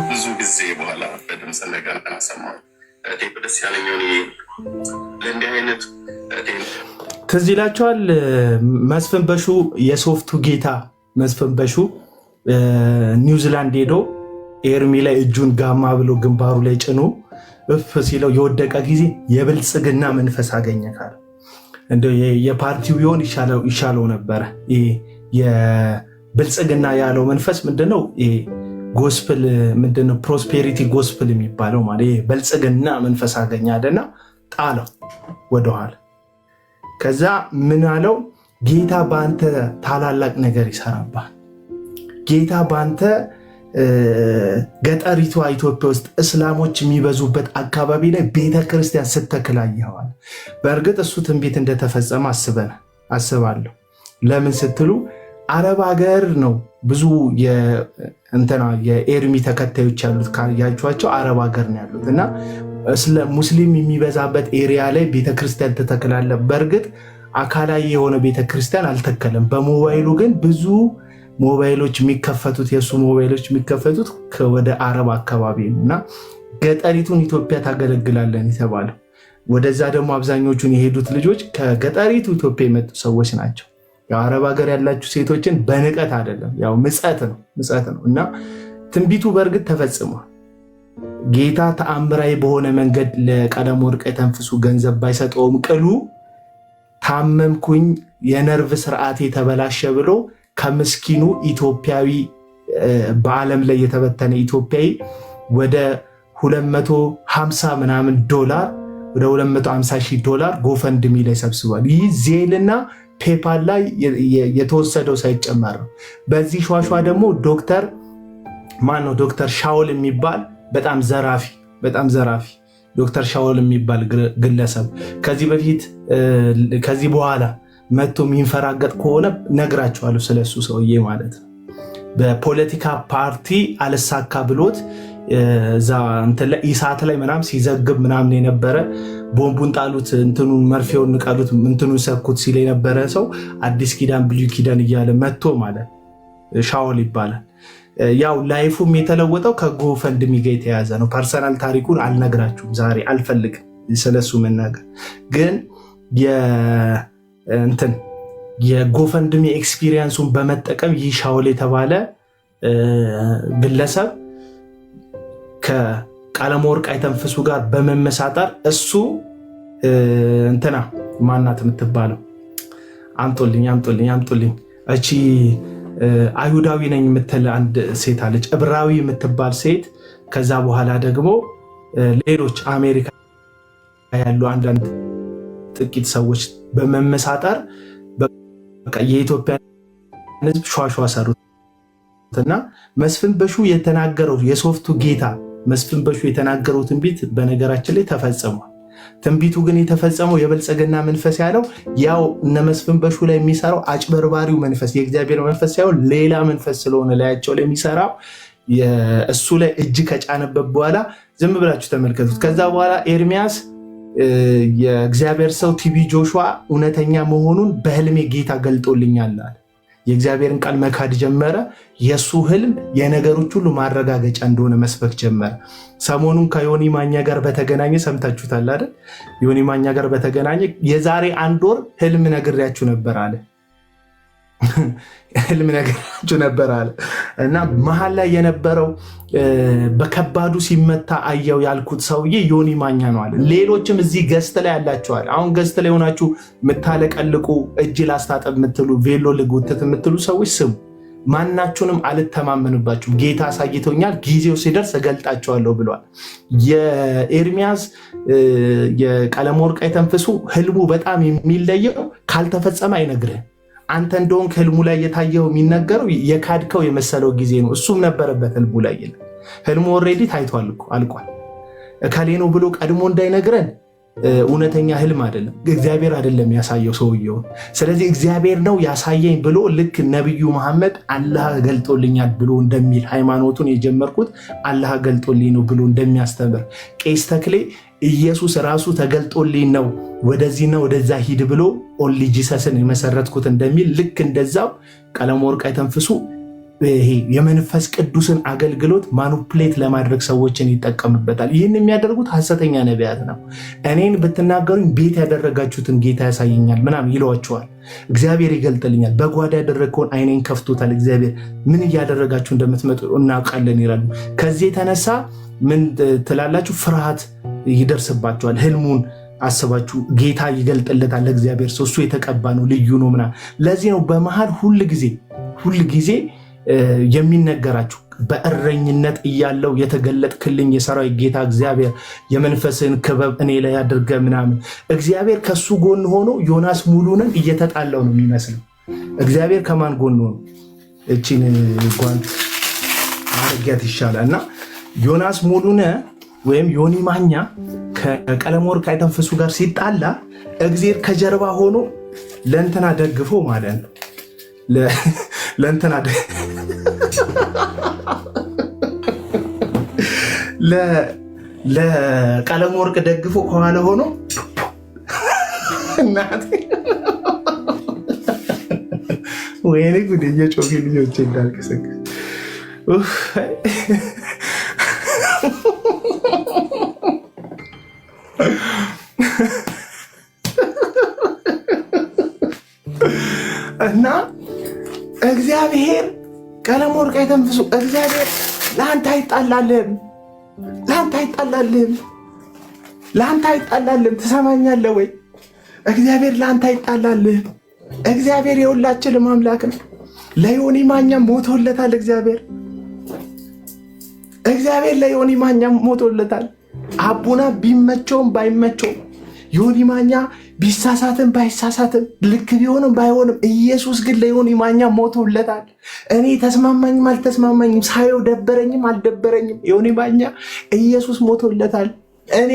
ብዙ ጊዜ በኋላ በድምፅ ነገር ተሰማሁ። ደስ ያለኝ ለእንዲህ አይነት ትዝ ይላችኋል። መስፍን በሹ የሶፍቱ ጌታ መስፍን በሹ ኒውዚላንድ ሄዶ ኤርሚ ላይ እጁን ጋማ ብሎ ግንባሩ ላይ ጭኖ እፍ ሲለው የወደቀ ጊዜ የብልጽግና መንፈስ አገኘ ካለ እንደው የፓርቲው ቢሆን ይሻለው ነበረ። የብልጽግና ያለው መንፈስ ምንድነው? ጎስፕል ምንድነው? ፕሮስፔሪቲ ጎስፕል የሚባለው ማለት ብልጽግና መንፈስ አገኘ አደና ጣለው ወደኋላ። ከዛ ምን አለው? ጌታ በአንተ ታላላቅ ነገር ይሰራባል። ጌታ በአንተ ገጠሪቷ ኢትዮጵያ ውስጥ እስላሞች የሚበዙበት አካባቢ ላይ ቤተክርስቲያን ስተክል አየኸዋል። በእርግጥ እሱ ትንቢት እንደተፈጸመ አስባለሁ። ለምን ስትሉ አረብ ሀገር ነው ብዙ የኤርሚ ተከታዮች ያሉት። ካያችኋቸው አረብ ሀገር ነው ያሉት እና ሙስሊም የሚበዛበት ኤሪያ ላይ ቤተክርስቲያን ትተክላለ። በእርግጥ አካላዊ የሆነ ቤተክርስቲያን አልተከለም። በሞባይሉ ግን ብዙ ሞባይሎች የሚከፈቱት የእሱ ሞባይሎች የሚከፈቱት ወደ አረብ አካባቢ ነው እና ገጠሪቱን ኢትዮጵያ ታገለግላለን የተባለው ወደዛ ደግሞ አብዛኞቹን የሄዱት ልጆች ከገጠሪቱ ኢትዮጵያ የመጡ ሰዎች ናቸው። የአረብ ሀገር ያላችሁ ሴቶችን በንቀት አይደለም፣ ያው ምጸት ነው እና ትንቢቱ በእርግጥ ተፈጽሟል። ጌታ ተአምራዊ በሆነ መንገድ ለቀለመወርቅ የተንፍሱ ገንዘብ ባይሰጠውም ቅሉ ታመምኩኝ የነርቭ ስርዓት የተበላሸ ብሎ ከምስኪኑ ኢትዮጵያዊ በዓለም ላይ የተበተነ ኢትዮጵያዊ ወደ 250 ምናምን ዶላር ወደ 250,000 ጎፈንድሚ ላይ ሰብስቧል። ይህ ዜልና ፔፓል ላይ የተወሰደው ሳይጨመር ነው። በዚህ ሿሿ ደግሞ ዶክተር ሻውል የሚባል በጣም ዘራፊ ዶክተር ሻውል የሚባል ግለሰብ ከዚህ በኋላ መጥቶ የሚንፈራገጥ ከሆነ ነግራቸዋለሁ ስለሱ ሰውዬ ማለት ነው። በፖለቲካ ፓርቲ አልሳካ ብሎት እዛ እንትን ላይ ኢሳት ላይ ምናምን ሲዘግብ ምናምን የነበረ ቦምቡን ጣሉት፣ እንትኑን መርፌውን ንቀሉት፣ እንትኑን ሰኩት ሲል የነበረ ሰው አዲስ ኪዳን ብሉይ ኪዳን እያለ መጥቶ ማለት ሻውል ይባላል። ያው ላይፉም የተለወጠው ከጎፈንድሚ ጋር የተያዘ ነው። ፐርሰናል ታሪኩን አልነግራችሁም ዛሬ አልፈልግም ስለሱ መናገር። ግን የጎፈንድሚ ኤክስፒሪየንሱን በመጠቀም ይህ ሻውል የተባለ ግለሰብ ከቀለመወርቅ አይተንፍሱ ጋር በመመሳጠር እሱ ማናት የምትባለው አምጦልኝ እቺ አይሁዳዊ ነኝ የምትል አንድ ሴት አለች፣ ዕብራዊ የምትባል ሴት። ከዛ በኋላ ደግሞ ሌሎች አሜሪካ ያሉ አንዳንድ ጥቂት ሰዎች በመመሳጠር የኢትዮጵያ ሕዝብ ሿሿ ሰሩት እና መስፍን በሹ የተናገረው የሶፍቱ ጌታ መስፍን በሹ የተናገረው ትንቢት በነገራችን ላይ ተፈጽሟል። ትንቢቱ ግን የተፈጸመው የብልጽግና መንፈስ ያለው ያው እነ መስፍን በሹ ላይ የሚሰራው አጭበርባሪው መንፈስ የእግዚአብሔር መንፈስ ሳይሆን ሌላ መንፈስ ስለሆነ ላያቸው ላይ የሚሰራው እሱ ላይ እጅ ከጫነበት በኋላ ዝም ብላችሁ ተመልከቱት። ከዛ በኋላ ኤርሚያስ የእግዚአብሔር ሰው ቲቢ ጆሹዋ እውነተኛ መሆኑን በህልሜ ጌታ ገልጦልኛል አለ። የእግዚአብሔርን ቃል መካድ ጀመረ። የሱ ህልም የነገሮች ሁሉ ማረጋገጫ እንደሆነ መስበክ ጀመረ። ሰሞኑን ከዮኒ ማኛ ጋር በተገናኘ ሰምታችሁታል አይደል? ዮኒ ማኛ ጋር በተገናኘ የዛሬ 1 ወር ህልም ነግሬያችሁ ነበር አለ እና መሀል ላይ የነበረው በከባዱ ሲመታ አየው ያልኩት ሰውዬ ዮኒ ማኛ ነው አለ። ሌሎችም እዚህ ገስት ላይ ያላችኋል። አሁን ገስት ላይ ሆናችሁ የምታለቀልቁ እጅ ላስታጠብ የምትሉ ቬሎ ልጎትት የምትሉ ሰዎች ስሙ። ማናችሁንም አልተማመንባችሁም። ጌታ አሳይቶኛል፣ ጊዜው ሲደርስ እገልጣቸዋለሁ ብሏል። የኤርሚያስ የቀለመወርቅ አይተንፍሱ ህልሙ በጣም የሚለየው ካልተፈጸመ አይነግርህም። አንተ እንደሆንክ ህልሙ ላይ የታየው የሚነገረው የካድከው የመሰለው ጊዜ ነው። እሱም ነበረበት ህልሙ ላይ ይላል። ህልሙ ኦልሬዲ ታይቷል እኮ አልቋል። እከሌ ነው ብሎ ቀድሞ እንዳይነግረን እውነተኛ ህልም አይደለም። እግዚአብሔር አይደለም ያሳየው ሰውየውን። ስለዚህ እግዚአብሔር ነው ያሳየኝ ብሎ ልክ ነብዩ መሐመድ አላህ ገልጦልኛል ብሎ እንደሚል ሃይማኖቱን የጀመርኩት አላህ ገልጦልኝ ነው ብሎ እንደሚያስተምር ቄስ ተክሌ ኢየሱስ ራሱ ተገልጦልኝ ነው ወደዚህና ወደዛ ሂድ ብሎ ኦንሊ ጂሰስን የመሰረትኩት እንደሚል ልክ እንደዛው ቀለመወርቅ አይተንፍሱ ይሄ የመንፈስ ቅዱስን አገልግሎት ማኑፕሌት ለማድረግ ሰዎችን ይጠቀምበታል። ይህን የሚያደርጉት ሐሰተኛ ነቢያት ነው። እኔን ብትናገሩኝ ቤት ያደረጋችሁትን ጌታ ያሳየኛል ምናምን ይለዋቸዋል። እግዚአብሔር ይገልጥልኛል፣ በጓዳ ያደረግከውን አይኔን ከፍቶታል እግዚአብሔር፣ ምን እያደረጋችሁ እንደምትመጡ እናውቃለን ይላሉ። ከዚህ የተነሳ ምን ትላላችሁ? ፍርሃት ይደርስባቸዋል። ህልሙን አስባችሁ ጌታ ይገልጥለታል ለእግዚአብሔር ሰው፣ እሱ የተቀባ ነው ልዩ ነው ምናምን። ለዚህ ነው በመሃል ሁል ጊዜ የሚነገራችሁ በእረኝነት እያለው የተገለጥክልኝ የሰራዊት ጌታ እግዚአብሔር የመንፈስን ክበብ እኔ ላይ አድርገ ምናምን። እግዚአብሔር ከሱ ጎን ሆኖ ዮናስ ሙሉንን እየተጣላው ነው የሚመስለው። እግዚአብሔር ከማን ጎን ሆኖ? እቺን ጓንት አርጊያት ይሻላል። እና ዮናስ ሙሉነ ወይም ዮኒ ማኛ ከቀለመወርቅ አይተንፍሱ ጋር ሲጣላ እግዚአብሔር ከጀርባ ሆኖ ለእንትና ደግፎ ማለት ነው ለእንትና ለቀለመወርቅ ደግፎ ከኋላ ሆኖ እናቴ ወይኔ ጉድ! የጮፊ ልጆች እንዳልቀሰቀ እና እግዚአብሔር ቀለመወርቅ አይተንፍሱ እግዚአብሔር ለአንተ አይጣላልም። ትሰማኛለህ ወይ? እግዚአብሔር ለአንተ አይጣላልም። እግዚአብሔር የሁላችንም አምላክ ነው። ለዮኒ ማኛ ሞቶለታል። እግዚአብሔር ለዮኒ ማኛ ሞቶለታል። አቡና ቢመቸውም ባይመቸውም ዮኒ ማኛ ቢሳሳትም ባይሳሳትም ልክ ቢሆንም ባይሆንም ኢየሱስ ግን ለዮኒ ማኛ ሞቶለታል። እኔ ተስማማኝም አልተስማማኝም ሳየው ደበረኝም አልደበረኝም ዮኒ ማኛ ኢየሱስ ሞቶለታል። እኔ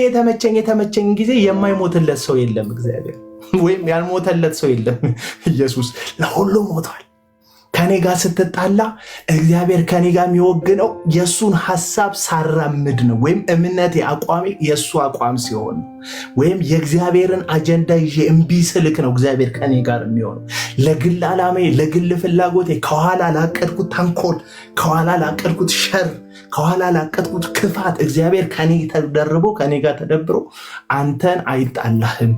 የተመቸኝ ጊዜ የማይሞትለት ሰው የለም። እግዚአብሔር ወይም ያልሞተለት ሰው የለም። ኢየሱስ ለሁሉ ሞቷል። ከኔ ጋር ስትጣላ እግዚአብሔር ከኔ ጋር የሚወግነው የእሱን ሐሳብ ሳራምድ ነው። ወይም እምነቴ አቋሜ የእሱ አቋም ሲሆን ነው። ወይም የእግዚአብሔርን አጀንዳ ይዤ እምቢ ስልክ ነው እግዚአብሔር ከኔ ጋር የሚሆነው። ለግል ዓላሜ፣ ለግል ፍላጎቴ፣ ከኋላ ላቀድኩት ተንኮል፣ ከኋላ ላቀድኩት ሸር፣ ከኋላ ላቀድኩት ክፋት እግዚአብሔር ከኔ ተደርቦ ከኔ ጋር ተደብሮ አንተን አይጣላህም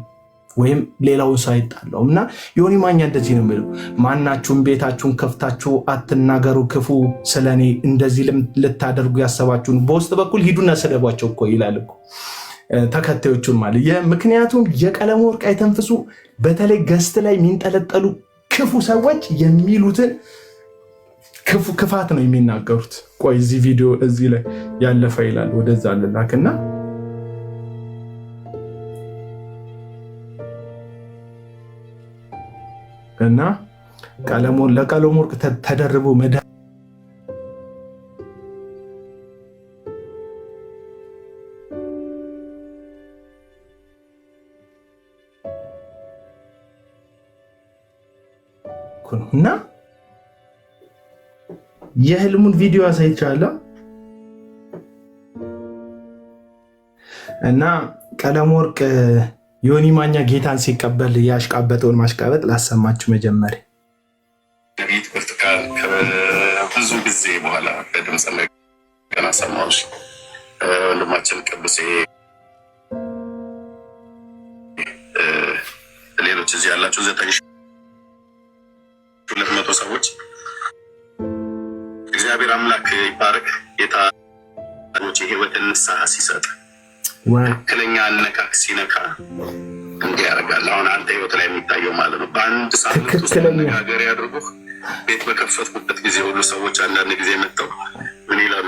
ወይም ሌላውን ሰው አይጣላውም። እና ዮኒ ማኛ እንደዚህ ነው የሚለው፣ ማናችሁም ቤታችሁን ከፍታችሁ አትናገሩ ክፉ ስለኔ፣ እንደዚህ ልታደርጉ ያሰባችሁን በውስጥ በኩል ሂዱና ስደቧቸው እኮ ይላል እኮ ተከታዮቹን ማለት። ምክንያቱም የቀለመወርቅ አይተንፍሱ በተለይ ገስት ላይ የሚንጠለጠሉ ክፉ ሰዎች የሚሉትን ክፋት ነው የሚናገሩት። ቆይ እዚህ ቪዲዮ እዚህ ላይ ያለፈ ይላል፣ ወደዛ ልላክና እና ለቀለመወርቅ ተደርቦ መዳ እና የህልሙን ቪዲዮ አሳይቻለሁ። እና ቀለመወርቅ ዮኒ ማኛ ጌታን ሲቀበል ያሽቃበጠውን ማሽቃበጥ ላሰማችሁ። መጀመሪያ ነቢይት ብርቱካን ከብዙ ጊዜ በኋላ በድምፅ ገና ሰማሁሽ። ወንድማችን ቅዱሴ፣ ሌሎች እዚህ ያላችሁ 9,200 ሰዎች እግዚአብሔር አምላክ ይባረክ። ጌታ የህይወትን ንስሐ ሲሰጥ ትክክለኛ አነካክ ሲነካ እንዲህ ያደርጋል። አሁን አንተ ህይወት ላይ የሚታየው ማለት ነው። በአንድ ሳምንት ውስጥ መነጋገር ያድርጉህ። ቤት በከፈትኩበት ጊዜ ሁሉ ሰዎች አንዳንድ ጊዜ መጥተው ምን ይላሉ?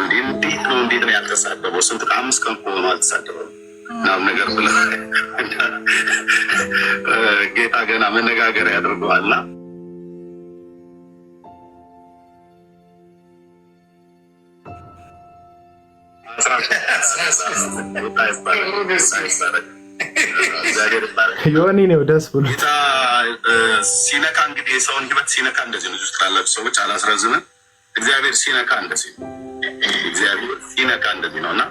እንዴት ነው ያልተሳደበው? ስንት 5 ቀን ከሆኑ አልተሳደበም ናም ነገር ብለ ጌታ ገና መነጋገር ያድርገዋልና ዮኒ ነው ደስ ብሎ ሲነካ። እንግዲህ የሰውን ህይወት ሲነካ እንደዚህ ነው። ውስጥ ላላችሁ ሰዎች አላስረዝምም። እግዚአብሔር ሲነካ እንደዚህ ነው። እግዚአብሔር ሲነካ እንደዚህ ነው እና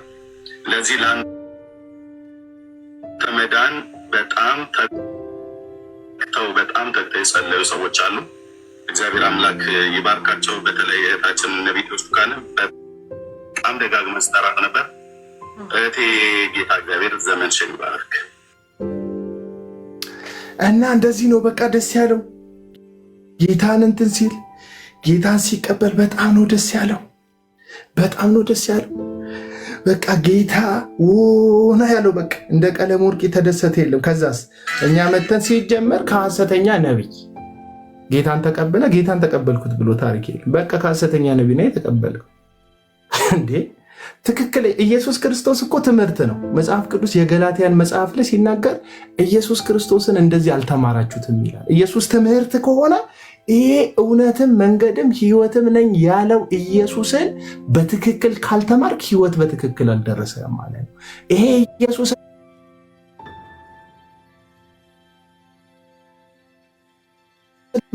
ለዚህ ለአንተ መዳን በጣም ተግተው የጸለዩ ሰዎች አሉ። እግዚአብሔር አምላክ ይባርካቸው። በተለይ እህታችን ነቢይ ብርቱካን በጣም ደጋግመን ስጠራት ነበር። እህቴ ጌታ እግዚአብሔር ዘመንሽን ይባርክ። እና እንደዚህ ነው በቃ ደስ ያለው ጌታን እንትን ሲል ጌታን ሲቀበል በጣም ነው ደስ ያለው። በጣም ነው ደስ ያለው። በቃ ጌታ ሆና ያለው በቃ እንደ ቀለም ወርቅ የተደሰተ የለም። ከዛስ እኛ መተን ሲጀመር ከሐሰተኛ ነቢይ ጌታን ተቀበለ ጌታን ተቀበልኩት ብሎ ታሪክ የለም። በቃ ከሐሰተኛ ነቢይ ነው የተቀበለው እንዴ። ትክክል። ኢየሱስ ክርስቶስ እኮ ትምህርት ነው። መጽሐፍ ቅዱስ የገላትያን መጽሐፍ ላይ ሲናገር ኢየሱስ ክርስቶስን እንደዚህ አልተማራችሁትም ይላል። ኢየሱስ ትምህርት ከሆነ ይሄ እውነትም መንገድም ሕይወትም ነኝ ያለው ኢየሱስን በትክክል ካልተማርክ ሕይወት በትክክል አልደረሰም ማለት ነው። ይሄ ኢየሱስ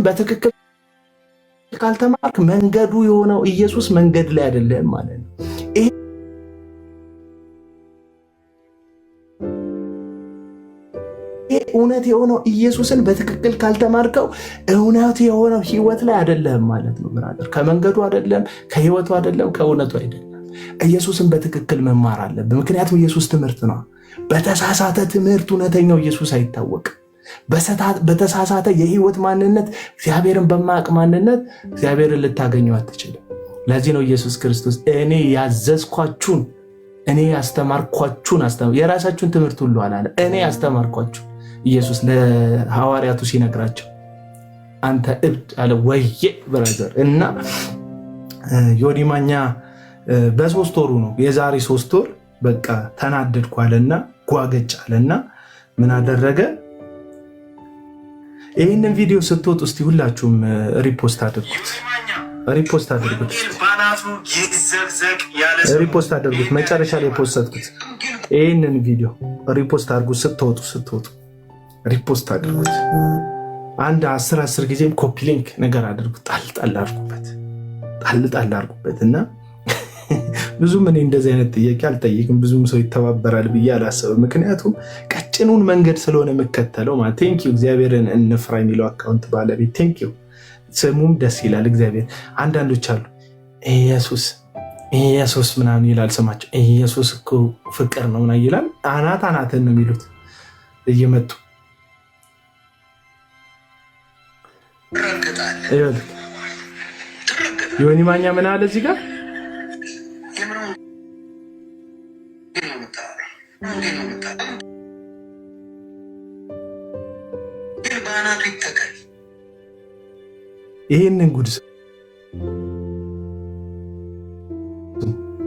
በትክክል ካልተማርክ መንገዱ የሆነው ኢየሱስ መንገድ ላይ አይደለም ማለት ነው። ይሄ እውነት የሆነው ኢየሱስን በትክክል ካልተማርከው እውነት የሆነው ህይወት ላይ አይደለም ማለት ነው። ብራዘር ከመንገዱ አይደለም፣ ከህይወቱ አይደለም፣ ከእውነቱ አይደለም። ኢየሱስን በትክክል መማር አለብን። ምክንያቱም ኢየሱስ ትምህርት ነው። በተሳሳተ ትምህርት እውነተኛው ኢየሱስ አይታወቅም። በተሳሳተ የህይወት ማንነት እግዚአብሔርን በማያውቅ ማንነት እግዚአብሔርን ልታገኘው አትችልም። ለዚህ ነው ኢየሱስ ክርስቶስ እኔ ያዘዝኳችሁን እኔ ያስተማርኳችሁን የራሳችሁን ትምህርት ሁሉ አላለ። እኔ ያስተማርኳችሁ ኢየሱስ ለሐዋርያቱ ሲነግራቸው አንተ እብድ አለ ወዬ ብራዘር። እና ዮኒ ማኛ በ3 ወሩ ነው የዛሬ 3 ወር በቃ ተናደድኩ አለና ጓገጭ አለና ምን አደረገ? ይህንን ቪዲዮ ስትወጡ እስቲ ሁላችሁም ሪፖስት አድርጉት፣ ሪፖስት አድርጉት፣ ሪፖስት አድርጉት። መጨረሻ ላይ ፖስትኩት ይህንን ቪዲዮ ሪፖስት አድርጉት። ስትወጡ ሪፖስት አድርጉት። አንድ 10 ጊዜም ኮፒ ሊንክ ነገር አድርጉት፣ ጣል አድርጉበት። እና ብዙም እኔ እንደዚህ አይነት ጥያቄ አልጠይቅም፣ ብዙም ሰው ይተባበራል ብዬ አላሰብም። ምክንያቱም ቀጭኑን መንገድ ስለሆነ የምከተለው ማለት ቴንኪው እግዚአብሔርን እንፍራ የሚለው አካውንት ባለቤት ቴንኪው፣ ስሙም ደስ ይላል እግዚአብሔር። አንዳንዶች አሉ ኢየሱስ ምናምን ይላል ስማቸው፣ ኢየሱስ እኮ ፍቅር ነው ምናምን ይላል። አናትን ነው የሚሉት እየመጡ ዮኒ ማኛ ምን አለ እዚህ ጋር ይህንን ጉድ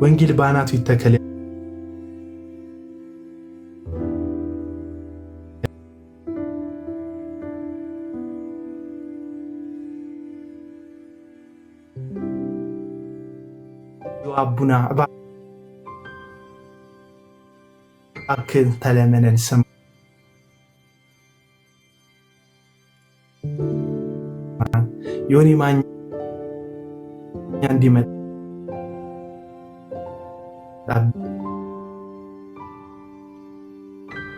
ወንጌል በአናቱ ይተከል አቡና እባክህ ተለመነን ስም ዮኒ ማኛ እንዲመጣ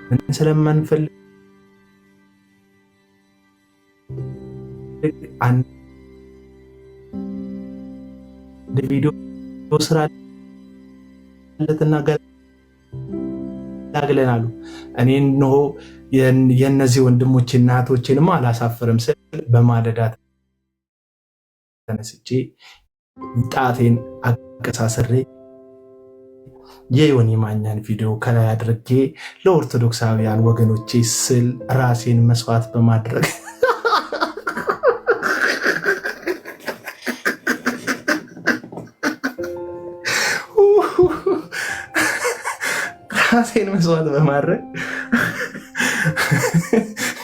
ምን ስለማንፈልግ አንድ ቪዲዮ ስራ ለትና ገላግለናል። እኔ ነው የነዚህ ወንድሞች እና እህቶችንም አላሳፍርም ስል በማለዳ ተነስቼ ጣቴን አቀሳስሬ የዮኒ ማኛን ቪዲዮ ከላይ አድርጌ ለኦርቶዶክሳውያን ወገኖቼ ስል ራሴን መስዋዕት በማድረግ ራሴን መስዋዕት በማድረግ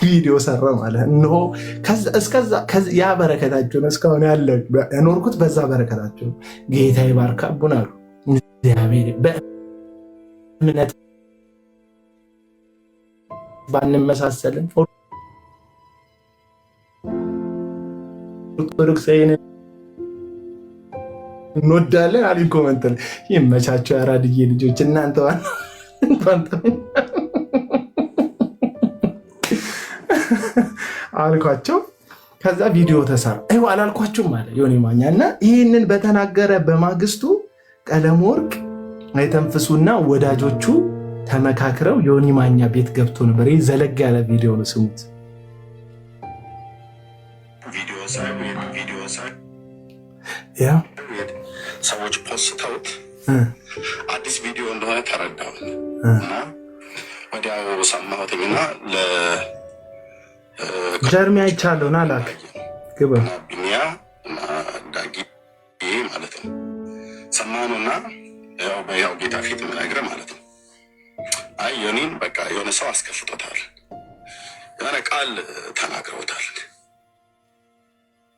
ቪዲዮ ሰራ ማለት ነው። እስከዛ ያ በረከታችሁን እስካሁን ያለ ኖርኩት። በዛ በረከታችሁ ጌታ ይባርክ አቡና አሉ። እግዚአብሔር በእምነት ባንመሳሰልን ኦርቶዶክሳዊን እንወዳለን አሉ። ኮመንት ላይ ይመቻቸው ያራድዬ ልጆች እናንተ አልኳቸው። ከዛ ቪዲዮ ተሰራ። ይኸው አላልኳችሁም አለ ዮኒ ማኛ። እና ይህንን በተናገረ በማግስቱ ቀለመወርቅ አይተንፍሱና ወዳጆቹ ተመካክረው ዮኒ ማኛ ቤት ገብቶ ነበር። ይህ ዘለግ ያለ ቪዲዮ ነው፣ ስሙት። ሰዎች ፖስተውት አዲስ ቪዲዮ እንደሆነ ተረዳሁ እና ወዲያው ሰማሁትና ጀርሚ አይቻለሁ ና ላክ ግባ ቢኒያ ዳጊ ማለት ነው ሰማኑና ያው ጌታ ፊት ምናገር ማለት ነው። አይ ዮኒን በቃ የሆነ ሰው አስከፍቶታል፣ የሆነ ቃል ተናግረውታል።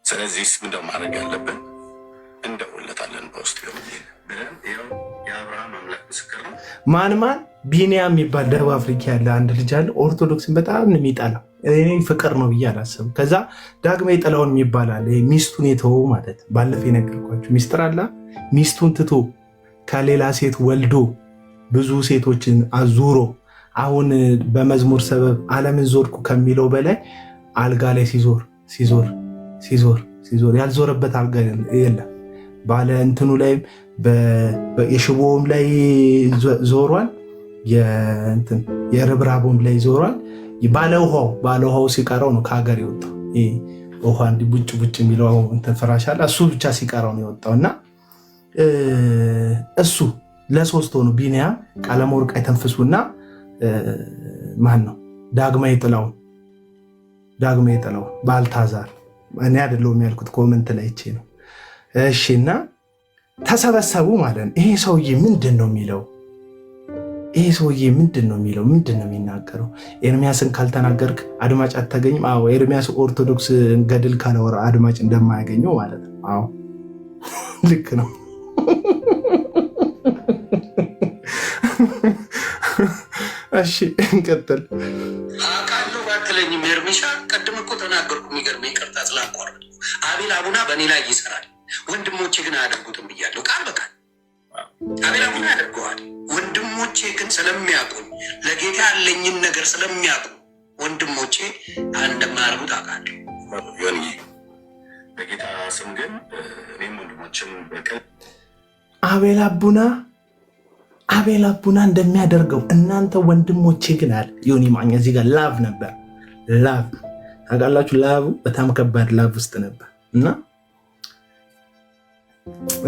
ስለዚህ ምንድነው ማድረግ ያለብን? እንደውለታለን በውስጥ ብለን የአብርሃም አምላክ ምስክር ነው። ማን ቢኒያም የሚባል ደቡብ አፍሪካ ያለ አንድ ልጅ አለ። ኦርቶዶክስን በጣም ነው የሚጠላው። እኔ ፍቅር ነው ብዬ አላሰብም። ከዛ ዳግማዊ ጥላሁን የሚባል አለ፣ ሚስቱን የተወው ማለት ባለፈው የነገርኳችሁ ሚስጥር አለ። ሚስቱን ትቶ ከሌላ ሴት ወልዶ ብዙ ሴቶችን አዙሮ አሁን በመዝሙር ሰበብ ዓለምን ዞርኩ ከሚለው በላይ አልጋ ላይ ሲዞር ያልዞረበት አልጋ የለም። ባለ እንትኑ ላይ የሽቦም ላይ ዞሯል፣ የርብራቦም ላይ ዞሯል። ባለውሃው ሲቀረው ነው ከሀገር የወጣው። ውሃ እንዲህ ቡጭ ቡጭ የሚለው እንትን ፍራሽ አለ፣ እሱ ብቻ ሲቀረው ነው የወጣው። እና እሱ ለሶስት ሆኑ፣ ቢኒያም፣ ቀለመወርቅ አይተንፍሱና ማን ነው ዳግማዊ ጥላሁን ባልታዛር። እኔ አይደለሁም ያልኩት፣ ኮመንት ላይ ይቼ ነው። እሺ። እና ተሰበሰቡ ማለት ነው። ይሄ ሰውዬ ምንድን ነው የሚለው? ምንድን ነው የሚናገረው? ኤርሚያስን ካልተናገርክ አድማጭ አታገኝም። አዎ ኤርሚያስ ኦርቶዶክስ ገድል ካላወራ አድማጭ እንደማያገኘው ማለት ነው። አዎ ልክ ነው። እሺ እንቀጥል። አውቃለሁ ባትለኝም ኤርሚሻ ቅድም እኮ ተናገርኩ። የሚገርመኝ ይቅርታ ስላቋረጥኩ። አቤል አቡና በእኔ ላይ ይሰራል፣ ወንድሞቼ ግን አያደርጉትም ብያለሁ ቃል በቃል። አቤል አቡና ያደርገዋል፣ ወንድሞቼ ግን ስለሚያውቁኝ ለጌታ ያለኝን ነገር ስለሚያውቁ ወንድሞቼ እንደማያደርጉት አውቃለሁ። ዮኒ በጌታ ስም ግን እኔም ወንድሞችን በቅል አቤል አቡና እንደሚያደርገው እናንተ ወንድሞቼ ግን አለ ዮኒ ማኛ። እዚህ ጋር ላቭ ነበር። ላቭ ታውቃላችሁ፣ ላቭ በጣም ከባድ ላቭ ውስጥ ነበር። እና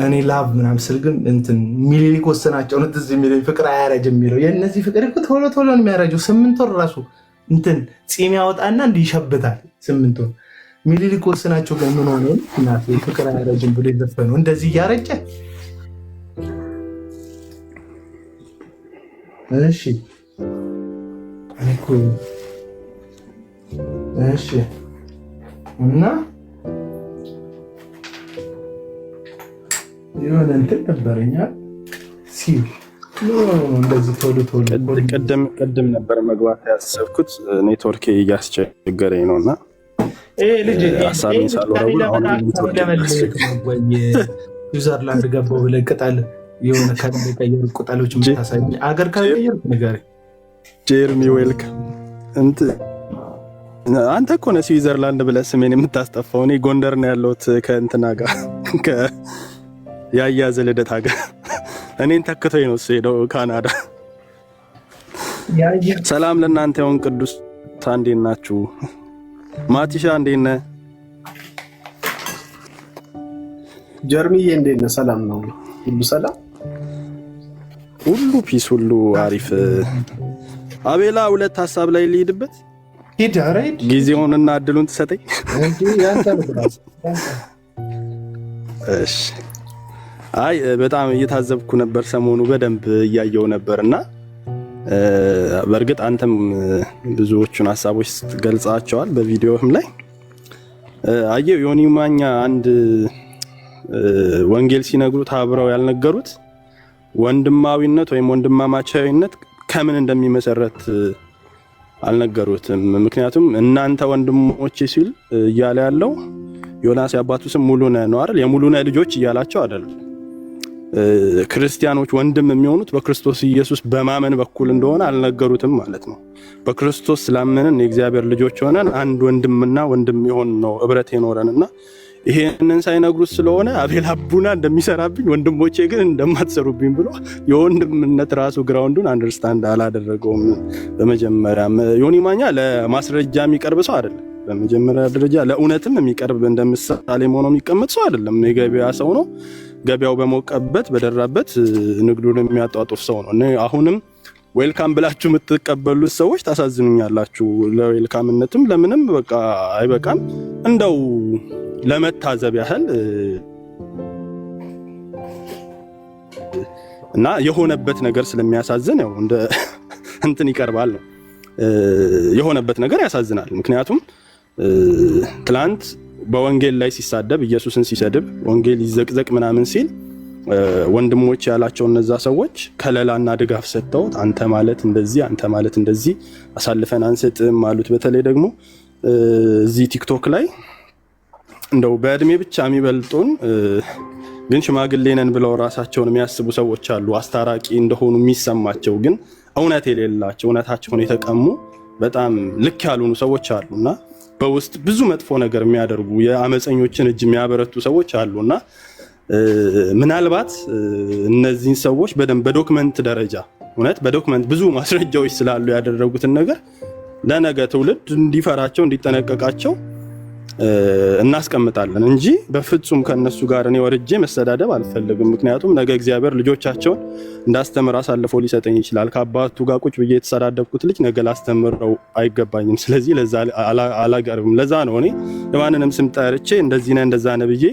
እኔ ላቭ ምናምን ስል ግን እንትን ሚሊሊክ ወሰናቸው ነው ትዝ የሚለኝ። ፍቅር አያረጅም የሚለው የእነዚህ ፍቅር እኮ ቶሎ ነው የሚያረጀው። 8 ወር ራሱ እንትን ፂም ያወጣና እንዲህ ይሸብታል። 8 ወር ሚሊሊክ ወሰናቸው ግን ምን ሆነ እናት ፍቅር አያረጅም ብሎ የዘፈነው እንደዚህ እያረጀ። እሺ እና የሆነ እንትን ነበረኛል ሲል እንደዚህ ቶሎ ቅድም ነበር መግባት ያሰብኩት፣ ኔትወርክ እያስቸገረኝ ነው እና ሀሳቤን ሳልወረውር አሁን ዩዘርላንድ ገባሁ ብለህ ቅጠል የሆነ ከቀየሩ ቅጠሎች የምታሳይ አገር ካልቀየርኩ ንገረኝ። ጀርሚ ዌልካም። አንተ እኮ ነህ ስዊዘርላንድ ብለህ ስሜን የምታስጠፋው። እኔ ጎንደር ነው ያለሁት ከእንትና ጋር ያያዘ ልደት ሀገር። እኔን ተክቶኝ ነው እሱ ሄደው ካናዳ። ሰላም ለእናንተ ይሁን። ቅዱስ እንዴት ናችሁ? ማቲሻ እንዴት ነህ? ጀርሚዬ እንዴት ነህ? ሰላም ነው? ሁሉ ሰላም፣ ሁሉ ፒስ፣ ሁሉ አሪፍ። አቤላ ሁለት ሀሳብ ላይ ልሂድበት። ጊዜውንና እድሉን ትሰጠኝ? እሺ። አይ በጣም እየታዘብኩ ነበር ሰሞኑ፣ በደንብ እያየው ነበርና በእርግጥ አንተም ብዙዎቹን ሀሳቦች ገልጻቸዋል በቪዲዮህም ላይ። አየው ዮኒ ማኛ አንድ ወንጌል ሲነግሩት አብረው ያልነገሩት ወንድማዊነት ወይም ወንድማማቻዊነት ከምን እንደሚመሰረት አልነገሩትም። ምክንያቱም እናንተ ወንድሞቼ ሲል እያለ ያለው ዮናስ ያባቱ ስም ሙሉነህ ነው አይደል? የሙሉነህ ልጆች እያላቸው አይደል? ክርስቲያኖች ወንድም የሚሆኑት በክርስቶስ ኢየሱስ በማመን በኩል እንደሆነ አልነገሩትም ማለት ነው። በክርስቶስ ስላመንን የእግዚአብሔር ልጆች ሆነን አንድ ወንድምና ወንድም ይሆን ነው ህብረት የኖረንና ይሄንን ሳይነግሩት ስለሆነ አቤል አቡና እንደሚሰራብኝ ወንድሞቼ ግን እንደማትሰሩብኝ ብሎ የወንድምነት ራሱ ግራውንዱን አንደርስታንድ አላደረገውም። በመጀመሪያ ዮኒ ማኛ ለማስረጃ የሚቀርብ ሰው አይደለም። በመጀመሪያ ደረጃ ለእውነትም የሚቀርብ እንደምሳሌ ሆኖ የሚቀመጥ ሰው አይደለም። የገበያ ሰው ነው። ገበያው በሞቀበት በደራበት ንግዱን የሚያጧጡፍ ሰው ነው። አሁንም ዌልካም ብላችሁ የምትቀበሉት ሰዎች ታሳዝኑኛላችሁ። ለዌልካምነትም ለምንም በቃ አይበቃም። እንደው ለመታዘብ ያህል እና የሆነበት ነገር ስለሚያሳዝን ያው እንደ እንትን ይቀርባል ነው የሆነበት ነገር ያሳዝናል። ምክንያቱም ትላንት በወንጌል ላይ ሲሳደብ ኢየሱስን ሲሰድብ ወንጌል ይዘቅዘቅ ምናምን ሲል ወንድሞች ያላቸው እነዛ ሰዎች ከለላና ድጋፍ ሰጥተውት አንተ ማለት እንደዚህ አሳልፈን አንሰጥም አሉት። በተለይ ደግሞ እዚህ ቲክቶክ ላይ እንደው በእድሜ ብቻ የሚበልጡን ግን ሽማግሌ ነን ብለው ራሳቸውን የሚያስቡ ሰዎች አሉ። አስታራቂ እንደሆኑ የሚሰማቸው ግን እውነት የሌላቸው እውነታቸውን የተቀሙ በጣም ልክ ያልሆኑ ሰዎች አሉና በውስጥ ብዙ መጥፎ ነገር የሚያደርጉ የአመፀኞችን እጅ የሚያበረቱ ሰዎች አሉና ምናልባት እነዚህን ሰዎች በደንብ በዶክመንት ደረጃ እውነት በዶክመንት ብዙ ማስረጃዎች ስላሉ ያደረጉትን ነገር ለነገ ትውልድ እንዲፈራቸው እንዲጠነቀቃቸው እናስቀምጣለን እንጂ በፍጹም ከነሱ ጋር እኔ ወርጄ መሰዳደብ አልፈልግም። ምክንያቱም ነገ እግዚአብሔር ልጆቻቸውን እንዳስተምር አሳልፎ ሊሰጠኝ ይችላል። ከአባቱ ጋር ቁጭ ብዬ የተሰዳደብኩት ልጅ ነገ ላስተምረው አይገባኝም። ስለዚህ ለዛ አላቀርብም። ለዛ ነው እኔ የማንንም ስም ጠርቼ እንደዚህ ነህ እንደዛ ነህ ብዬ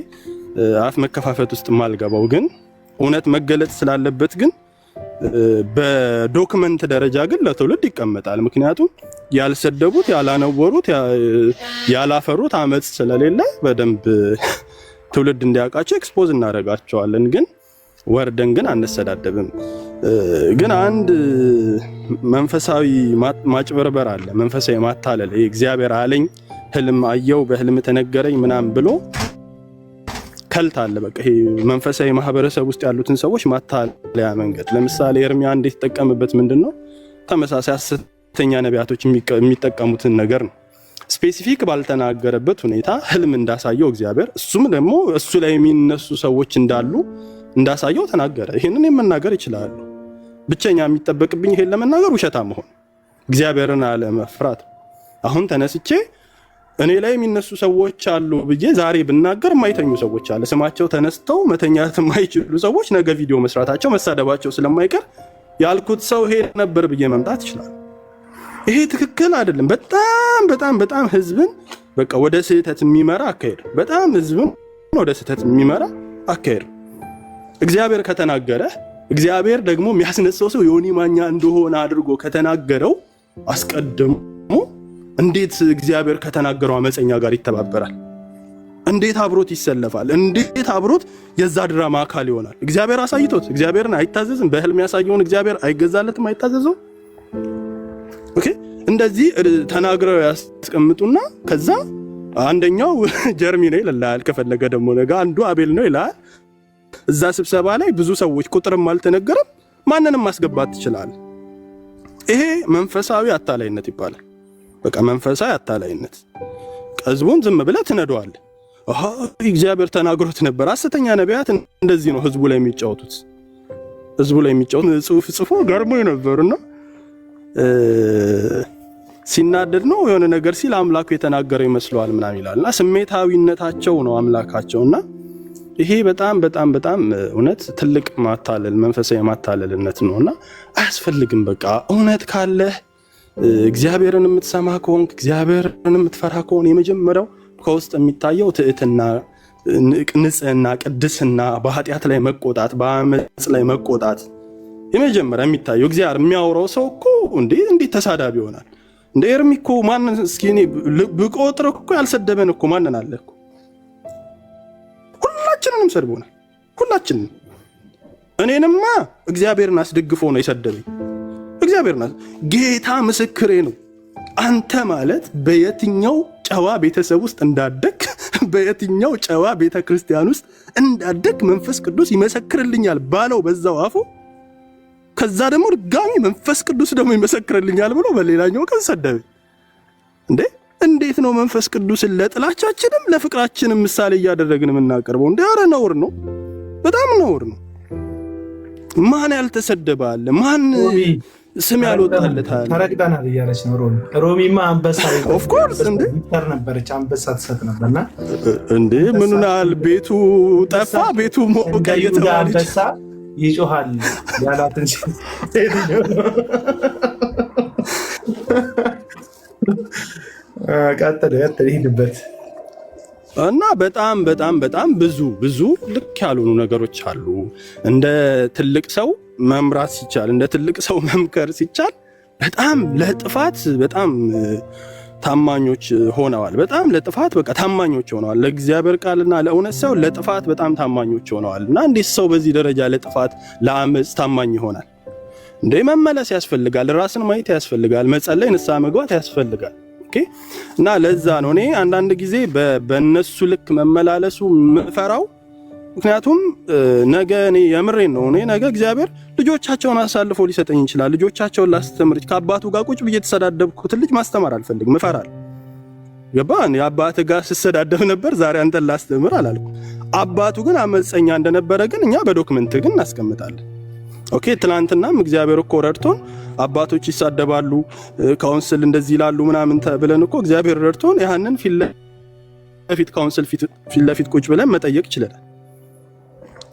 አፍ መከፋፈት ውስጥ ማልገባው። ግን እውነት መገለጽ ስላለበት ግን በዶክመንት ደረጃ ግን ለትውልድ ይቀመጣል። ምክንያቱም ያልሰደቡት ያላነወሩት ያላፈሩት አመጽ ስለሌለ በደንብ ትውልድ እንዲያውቃቸው ኤክስፖዝ እናደርጋቸዋለን። ግን ወርደን ግን አንሰዳደብም። ግን አንድ መንፈሳዊ ማጭበርበር አለ። መንፈሳዊ ማታለል እግዚአብሔር አለኝ ህልም አየው በህልም ተነገረኝ ምናምን ብሎ ከልት አለ። በቃ ይሄ መንፈሳዊ ማህበረሰብ ውስጥ ያሉትን ሰዎች ማታለያ መንገድ። ለምሳሌ ኤርሚያ እንዴት ተጠቀመበት? ምንድነው ተመሳሳይ ሐሰተኛ ነቢያቶች የሚጠቀሙትን ነገር ነው። ስፔሲፊክ ባልተናገረበት ሁኔታ ህልም እንዳሳየው እግዚአብሔር እሱም ደግሞ እሱ ላይ የሚነሱ ሰዎች እንዳሉ እንዳሳየው ተናገረ። ይሄንን የመናገር ይችላል። ብቸኛ የሚጠበቅብኝ ይሄን ለመናገር ውሸታም መሆን፣ እግዚአብሔርን አለመፍራት። አሁን ተነስቼ እኔ ላይ የሚነሱ ሰዎች አሉ ብዬ ዛሬ ብናገር የማይተኙ ሰዎች አለ። ስማቸው ተነስተው መተኛት የማይችሉ ሰዎች ነገ ቪዲዮ መስራታቸው መሳደባቸው ስለማይቀር ያልኩት ሰው ሄድ ነበር ብዬ መምጣት ይችላል። ይሄ ትክክል አይደለም። በጣም በጣም በጣም ህዝብን በቃ ወደ ስህተት የሚመራ አካሄድ፣ በጣም ህዝብን ወደ ስህተት የሚመራ አካሄድ። እግዚአብሔር ከተናገረ እግዚአብሔር ደግሞ የሚያስነሳው ሰው ዮኒ ማኛ እንደሆነ አድርጎ ከተናገረው አስቀድሞ እንዴት እግዚአብሔር ከተናገረው አመፀኛ ጋር ይተባበራል? እንዴት አብሮት ይሰለፋል? እንዴት አብሮት የዛ ድራማ አካል ይሆናል? እግዚአብሔር አሳይቶት እግዚአብሔርን አይታዘዝም? በህልም ያሳየውን እግዚአብሔር አይገዛለትም? አይታዘዘው? ኦኬ፣ እንደዚህ ተናግረው ያስቀምጡና ከዛ አንደኛው ጀርሚ ነው ይላል፣ ከፈለገ ደግሞ ነገ አንዱ አቤል ነው ይላል። እዛ ስብሰባ ላይ ብዙ ሰዎች ቁጥርም አልተነገረም፣ ማንንም ማስገባት ይችላል። ይሄ መንፈሳዊ አታላይነት ይባላል። በቃ መንፈሳዊ አታላይነት። ህዝቡን ዝም ብለህ ትነደዋለህ። እግዚአብሔር ተናግሮት ነበር። ሐሰተኛ ነቢያት እንደዚህ ነው ህዝቡ ላይ የሚጫወቱት። ህዝቡ ላይ የሚጫወቱት ጽፎ ገርሞኝ ነበርና ሲናደድ ነው የሆነ ነገር ሲል አምላኩ የተናገረው ይመስለዋል ምናምን ይላልና ስሜታዊነታቸው ነው አምላካቸውና ይሄ በጣም በጣም በጣም እውነት ትልቅ ማታለል መንፈሳዊ ማታለልነት ነውና አያስፈልግም። በቃ እውነት ካለ እግዚአብሔርን የምትሰማ ከሆነ እግዚአብሔርን የምትፈራ ከሆነ የመጀመሪያው ከውስጥ የሚታየው ትዕትና፣ ንጽህና፣ ቅድስና፣ በኃጢአት ላይ መቆጣት፣ በአመጽ ላይ መቆጣት የመጀመሪያ የሚታየው። እግዚአብሔር የሚያወራው ሰው እኮ እንዴት ተሳዳቢ ይሆናል? እንደ ኤርሚ እኮ ማንን እስኪ እኔ ብቆጥር እኮ ያልሰደበን እኮ ማንን አለ እኮ? ሁላችንንም ሰድቦናል። ሁላችንም። እኔንማ እግዚአብሔርን አስደግፎ ነው የሰደበኝ። እግዚአብሔርና ጌታ ምስክሬ ነው። አንተ ማለት በየትኛው ጨዋ ቤተሰብ ውስጥ እንዳደግ በየትኛው ጨዋ ቤተክርስቲያን ውስጥ እንዳደግ መንፈስ ቅዱስ ይመሰክርልኛል ባለው በዛው አፉ ከዛ ደግሞ ድጋሚ መንፈስ ቅዱስ ደግሞ ይመሰክርልኛል ብሎ በሌላኛው ቀን ሰደበ። እንዴ እንዴት ነው መንፈስ ቅዱስን ለጥላቻችንም ለፍቅራችንም ምሳሌ እያደረግን የምናቀርበው? እንዴ ኧረ ነውር ነው፣ በጣም ነውር ነው። ማን ያልተሰደባለ? ማን ስም ያልወጣለታል? ተረግጠናል እያለች ነው ሮሚ። ሮሚማ አንበሳ ኦፍ ኮርስ እንዴ ነበረች፣ አንበሳ ትሰጥ ነበርና እንዴ ምኑናል ቤቱ ጠፋ፣ ቤቱ ሞቀ እየተባለች አንበሳ ይጮሃል ያላትን ቀጥል ሂድበት። እና በጣም በጣም በጣም ብዙ ልክ ያልሆኑ ነገሮች አሉ። እንደ ትልቅ ሰው መምራት ሲቻል፣ እንደ ትልቅ ሰው መምከር ሲቻል በጣም ለጥፋት በጣም ታማኞች ሆነዋል። በጣም ለጥፋት በቃ ታማኞች ሆነዋል። ለእግዚአብሔር ቃልና ለእውነት ሰው ለጥፋት በጣም ታማኞች ሆነዋል። እና እንዴት ሰው በዚህ ደረጃ ለጥፋት ለአመፅ ታማኝ ይሆናል? እንዴ መመለስ ያስፈልጋል፣ ራስን ማየት ያስፈልጋል፣ መጸለይ፣ ንስሐ መግባት ያስፈልጋል። እና ለዛ ነው እኔ አንዳንድ ጊዜ በእነሱ ልክ መመላለሱ ምፈራው። ምክንያቱም ነገ እኔ የምሬን ነው፣ እኔ ነገ እግዚአብሔር ልጆቻቸውን አሳልፎ ሊሰጠኝ ይችላል። ልጆቻቸውን ላስተምር ከአባቱ ጋር ቁጭ ብዬ የተሰዳደብኩትን ልጅ ማስተማር አልፈልግም፣ እፈራለሁ። ገባ? እኔ አባትህ ጋር ስሰዳደብ ነበር፣ ዛሬ አንተን ላስተምር አላልኩ። አባቱ ግን አመፀኛ እንደነበረ ግን እኛ በዶክመንት ግን እናስቀምጣለን። ኦኬ ትናንትናም እግዚአብሔር እኮ ረድቶን አባቶች ይሳደባሉ ካውንስል እንደዚህ ይላሉ ምናምን ተብለን እኮ እግዚአብሔር ረድቶን ያንን ፊት ለፊት ካውንስል ፊት ለፊት ቁጭ ብለን መጠየቅ ይችላል።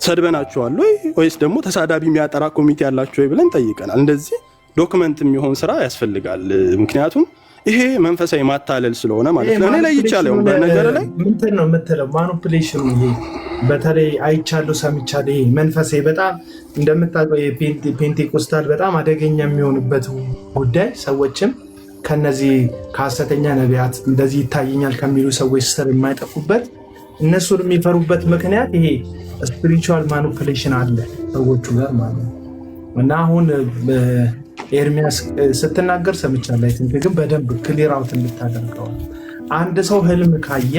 ሰድበናቸዋል ወይስ ደግሞ ተሳዳቢ የሚያጠራ ኮሚቴ ያላችሁ ወይ ብለን ጠይቀናል። እንደዚህ ዶክመንት የሚሆን ስራ ያስፈልጋል። ምክንያቱም ይሄ መንፈሳዊ ማታለል ስለሆነ ማለት ነው። እኔ ላይ ይቻለው በነገር ላይ ምንድን ነው የምትለው ማኒፑሌሽን። ይሄ በተለይ አይቻለሁ ሰምቻለሁ። ይሄ መንፈሳዊ በጣም እንደምታውቀው የፔንቴኮስታል በጣም አደገኛ የሚሆንበት ጉዳይ ሰዎችም ከነዚህ ከሐሰተኛ ነቢያት እንደዚህ ይታየኛል ከሚሉ ሰዎች ስር የማይጠፉበት እነሱን የሚፈሩበት ምክንያት ይሄ ስፒሪቹዋል ማኒፑሌሽን አለ ሰዎቹ ጋር ማለት ነው። እና አሁን ኤርሚያስ ስትናገር ሰምቻለሁ። ግን በደንብ ክሊር አውት እንድታደርገው አንድ ሰው ህልም ካየ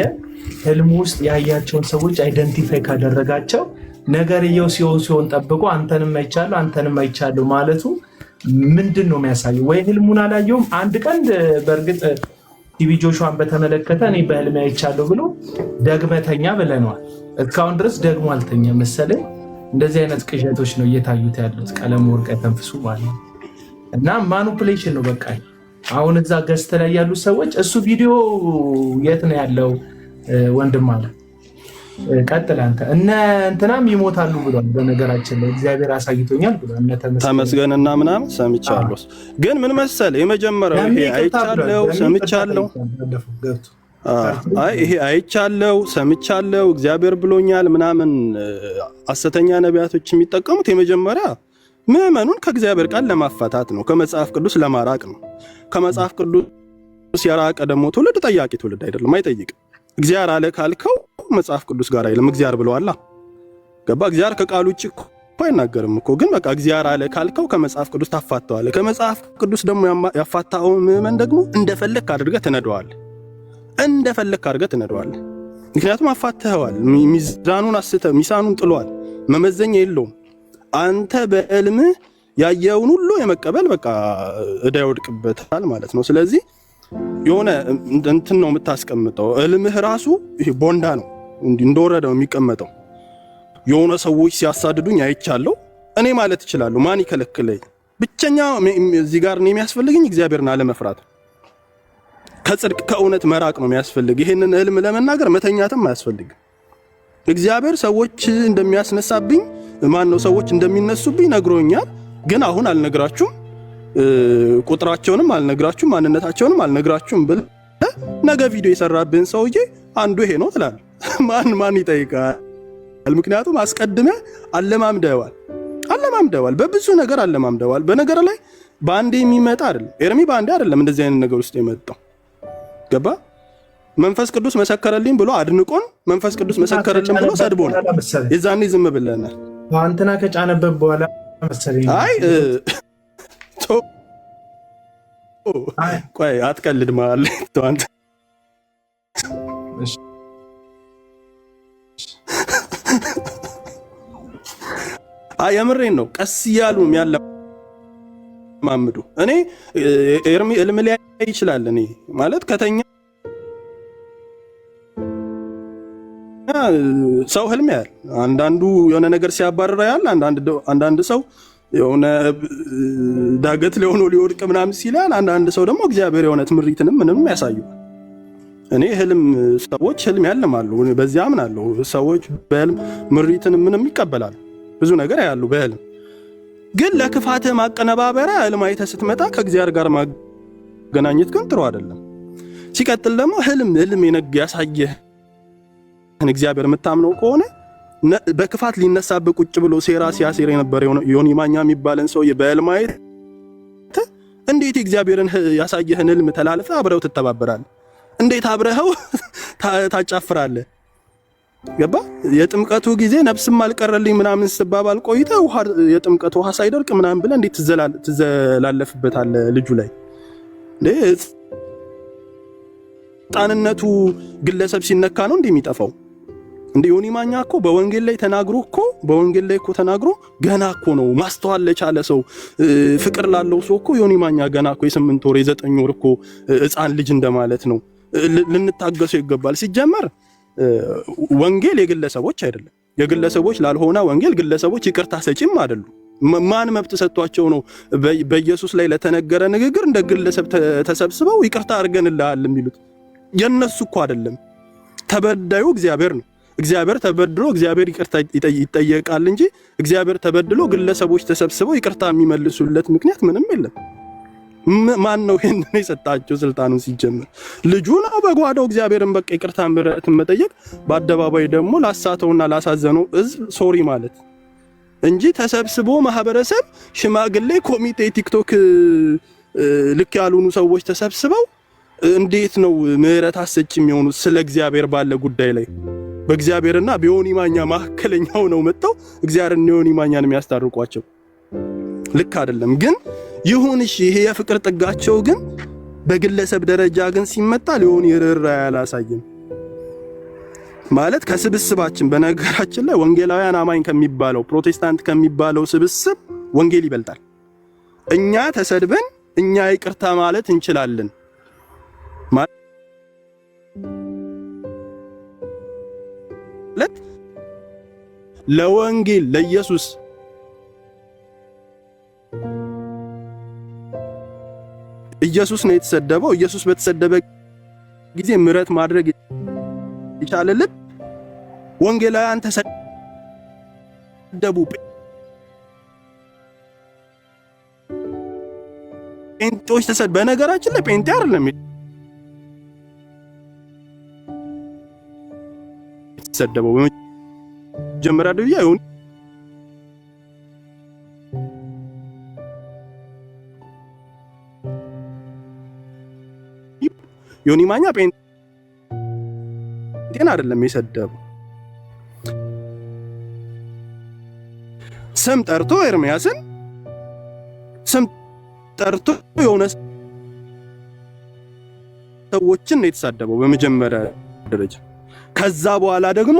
ህልም ውስጥ ያያቸውን ሰዎች አይደንቲፋይ ካደረጋቸው ነገርየው ሲሆን ጠብቆ አንተንም አይቻለሁ ማለቱ ምንድን ነው የሚያሳየው? ወይ ህልሙን አላየውም። አንድ ቀን በእርግጥ ቲቪ ጆሹዋን በተመለከተ እኔ በህልም አይቻለሁ ብሎ ደግመተኛ ብለነዋል። እስካሁን ድረስ ደግሞ አልተኛ መሰለኝ። እንደዚህ አይነት ቅዠቶች ነው እየታዩት ያሉት። ቀለም ወርቅ ተንፍሱ ማለት ነው። እና ማኒፑሌሽን ነው በቃ። አሁን እዛ ገዝተ ላይ ያሉ ሰዎች እሱ ቪዲዮ የት ነው ያለው ወንድም አለ ቀጥል አንተ እንትናም ይሞታሉ ብሏል። በነገራችን ላይ እግዚአብሔር አሳይቶኛል ብሏል። ተመስገንና ምናምን ሰምቻለሁ። ግን ምን መሰለህ የመጀመሪያው ይሄ አይቻለሁ ሰምቻለሁ፣ ይሄ አይቻለሁ ሰምቻለሁ እግዚአብሔር ብሎኛል ምናምን ሐሰተኛ ነቢያቶች የሚጠቀሙት የመጀመሪያ ምዕመኑን ከእግዚአብሔር ቃል ለማፋታት ነው፣ ከመጽሐፍ ቅዱስ ለማራቅ ነው። ከመጽሐፍ ቅዱስ የራቀ ደግሞ ትውልድ ጠያቂ ትውልድ አይደለም፣ አይጠይቅም። እግዚአብሔር አለ ካልከው መጽሐፍ ቅዱስ ጋር አይደለም፣ እግዚአብሔር ብለዋላ። ገባ? እግዚአብሔር ከቃሉ ውጭ እኮ አይናገርም እኮ። ግን በቃ እግዚአብሔር አለ ካልከው ከመጽሐፍ ቅዱስ ታፋተዋለህ። ከመጽሐፍ ቅዱስ ደግሞ ያፋታው ምዕመን ደግሞ እንደፈለክ አድርገህ ትነደዋለህ፣ ምክንያቱም አፋተኸዋል። ሚዛኑን አስተህ ሚሳኑን ጥሏል፣ መመዘኛ የለውም። አንተ በዕልምህ ያየውን ሁሉ የመቀበል በቃ እዳ ይወድቅበታል ማለት ነው። ስለዚህ የሆነ እንትን ነው የምታስቀምጠው። ዕልምህ ራሱ ይሄ ቦንዳ ነው እንደወረደ ነው የሚቀመጠው። የሆነ ሰዎች ሲያሳድዱኝ አይቻለሁ እኔ ማለት እችላለሁ። ማን ይከለክለኝ? ብቸኛ እዚህ ጋር ነው የሚያስፈልገኝ እግዚአብሔርን አለመፍራት፣ ከጽድቅ ከእውነት መራቅ ነው የሚያስፈልግ። ይሄንን ዕልም ለመናገር መተኛትም አያስፈልግም። እግዚአብሔር ሰዎች እንደሚያስነሳብኝ ሰዎች እንደሚነሱብኝ ነግሮኛል። ግን አሁን አልነግራችሁም፣ ቁጥራቸውንም አልነግራችሁም፣ ማንነታቸውንም አልነግራችሁም ብለህ ነገ ቪዲዮ የሰራብን ሰውዬ አንዱ ይሄ ነው ትላለህ። ማን ይጠይቃል? ምክንያቱም አስቀድመህ አለማምደዋል፣ በብዙ ነገር አለማምደዋል። በነገር ላይ በአንዴ የሚመጣ አይደለም። ኤርሚ በአንዴ አይደለም እንደዚህ አይነት ነገር ውስጥ የመጣው። ገባ? መንፈስ ቅዱስ መሰከረልኝ ብሎ አድንቆን፣ መንፈስ ቅዱስ መሰከረልኝ ብሎ ሰድቦን የዛኔ ዝም ብለናል። አንተና ከጫነበት በኋላ መሰለኝ። ቆይ አትቀልድ ማለት አንተ የምሬን ነው። ቀስ እያሉ የሚያለማምዱ እኔ ኤርሚ ህልም ሊያይ ይችላል። እኔ ማለት ከተኛ ሰው ህልም ያያል። አንዳንዱ የሆነ ነገር ሲያባረራ ያለ አንዳንድ ሰው የሆነ ዳገት ሊሆኑ ሊወድቅ ምናምን ሲላል፣ አንዳንድ ሰው ደግሞ እግዚአብሔር የሆነ ትምሪትንም ምንም ያሳዩ። እኔ ሰዎች ህልም ያልማሉ፣ በዚያ አምናለሁ። ሰዎች በህልም ምሪትን ምንም ይቀበላሉ፣ ብዙ ነገር ያያሉ በህልም። ግን ለክፋትህ ማቀነባበሪያ ህልም አይተህ ስትመጣ ከእግዚአብሔር ጋር ማገናኘት ግን ጥሩ አይደለም። ሲቀጥል ደግሞ ህልም ያሳየህ እግዚአብሔር የምታምነው ከሆነ በክፋት ሊነሳብህ ቁጭ ብሎ ሴራ ሲያሴር የነበረ ዮኒ ማኛ የሚባልን ሰውዬ በህልም አይተህ እንዴት እግዚአብሔርን ያሳየህን ህልም ተላልፈህ አብረው ትተባበራለህ? እንዴት አብረኸው ታጫፍራለህ? ገባ? የጥምቀቱ ጊዜ ነፍስም አልቀረልኝ ምናምን ስባባል ቆይተህ የጥምቀቱ ውሃ ሳይደርቅ ምናምን ብለህ እንዴት ትዘላለፍበታለህ ልጁ ላይ? ጣንነቱ ግለሰብ ሲነካ ነው እንደሚጠፋው። እንደ ዮኒ ማኛ እኮ በወንጌል ላይ ተናግሮ ገና እኮ ነው ማስተዋል ለቻለ ሰው ፍቅር ላለው ሰው እኮ ዮኒ ማኛ ገና እኮ የ8 ወር የ9 ወር እኮ ሕፃን ልጅ እንደማለት ነው። ልንታገሰው ይገባል። ሲጀመር ወንጌል የግለሰቦች አይደለም። የግለሰቦች ላልሆነ ወንጌል ግለሰቦች ይቅርታ ሰጪም አይደሉም። ማን መብት ሰጥቷቸው ነው በኢየሱስ ላይ ለተነገረ ንግግር እንደ ግለሰብ ተሰብስበው ይቅርታ አድርገንልሃል የሚሉት? የነሱ እኮ አይደለም። ተበዳዩ እግዚአብሔር ነው። እግዚአብሔር ተበድሎ እግዚአብሔር ይቅርታ ይጠየቃል እንጂ እግዚአብሔር ተበድሎ ግለሰቦች ተሰብስበው ይቅርታ የሚመልሱለት ምክንያት ምንም የለም። ማን ነው ይሄን የሰጣቸው ስልጣኑን? ሲጀምር ልጁ ነው በጓዳው እግዚአብሔርን በቃ ይቅርታ ምሕረትን መጠየቅ፣ በአደባባይ ደግሞ ላሳተውና ላሳዘነው ሕዝብ ሶሪ ማለት እንጂ ተሰብስቦ ማህበረሰብ፣ ሽማግሌ፣ ኮሚቴ፣ ቲክቶክ ልክ ያልሆኑ ሰዎች ተሰብስበው እንዴት ነው ምሕረት አሰጭ የሚሆኑት? ስለ እግዚአብሔር ባለ ጉዳይ ላይ በእግዚአብሔርና በዮኒ ማኛ ማከለኛው ነው መጣው እግዚአብሔርና ዮኒ ማኛን የሚያስታርቋቸው። ልክ አይደለም። ግን ይሁን እሺ፣ ይሄ የፍቅር ጥጋቸው ግን በግለሰብ ደረጃ ግን ሲመጣ ሊሆን ይርራ ያላሳየም ማለት ከስብስባችን። በነገራችን ላይ ወንጌላውያን አማኝ ከሚባለው ፕሮቴስታንት ከሚባለው ስብስብ ወንጌል ይበልጣል። እኛ ተሰድበን እኛ ይቅርታ ማለት እንችላለን ማለት ለወንጌል ለኢየሱስ ኢየሱስ ነው የተሰደበው። ኢየሱስ በተሰደበ ጊዜ ምሕረት ማድረግ የቻለ ልብ ወንጌላውያን ተሰደቡ፣ ጴንጤዎች ተሰደቡ። በነገራችን ላይ ጴንጤ አይደለም የተሰደበው በመጀመሪያ ደረጃ ዮኒ ማኛ ጴንጤን አይደለም የሰደበው። ስም ጠርቶ ኤርሚያስን ስም ጠርቶ የሆነ ሰዎችን ነው የተሳደበው በመጀመሪያ ደረጃ። ከዛ በኋላ ደግሞ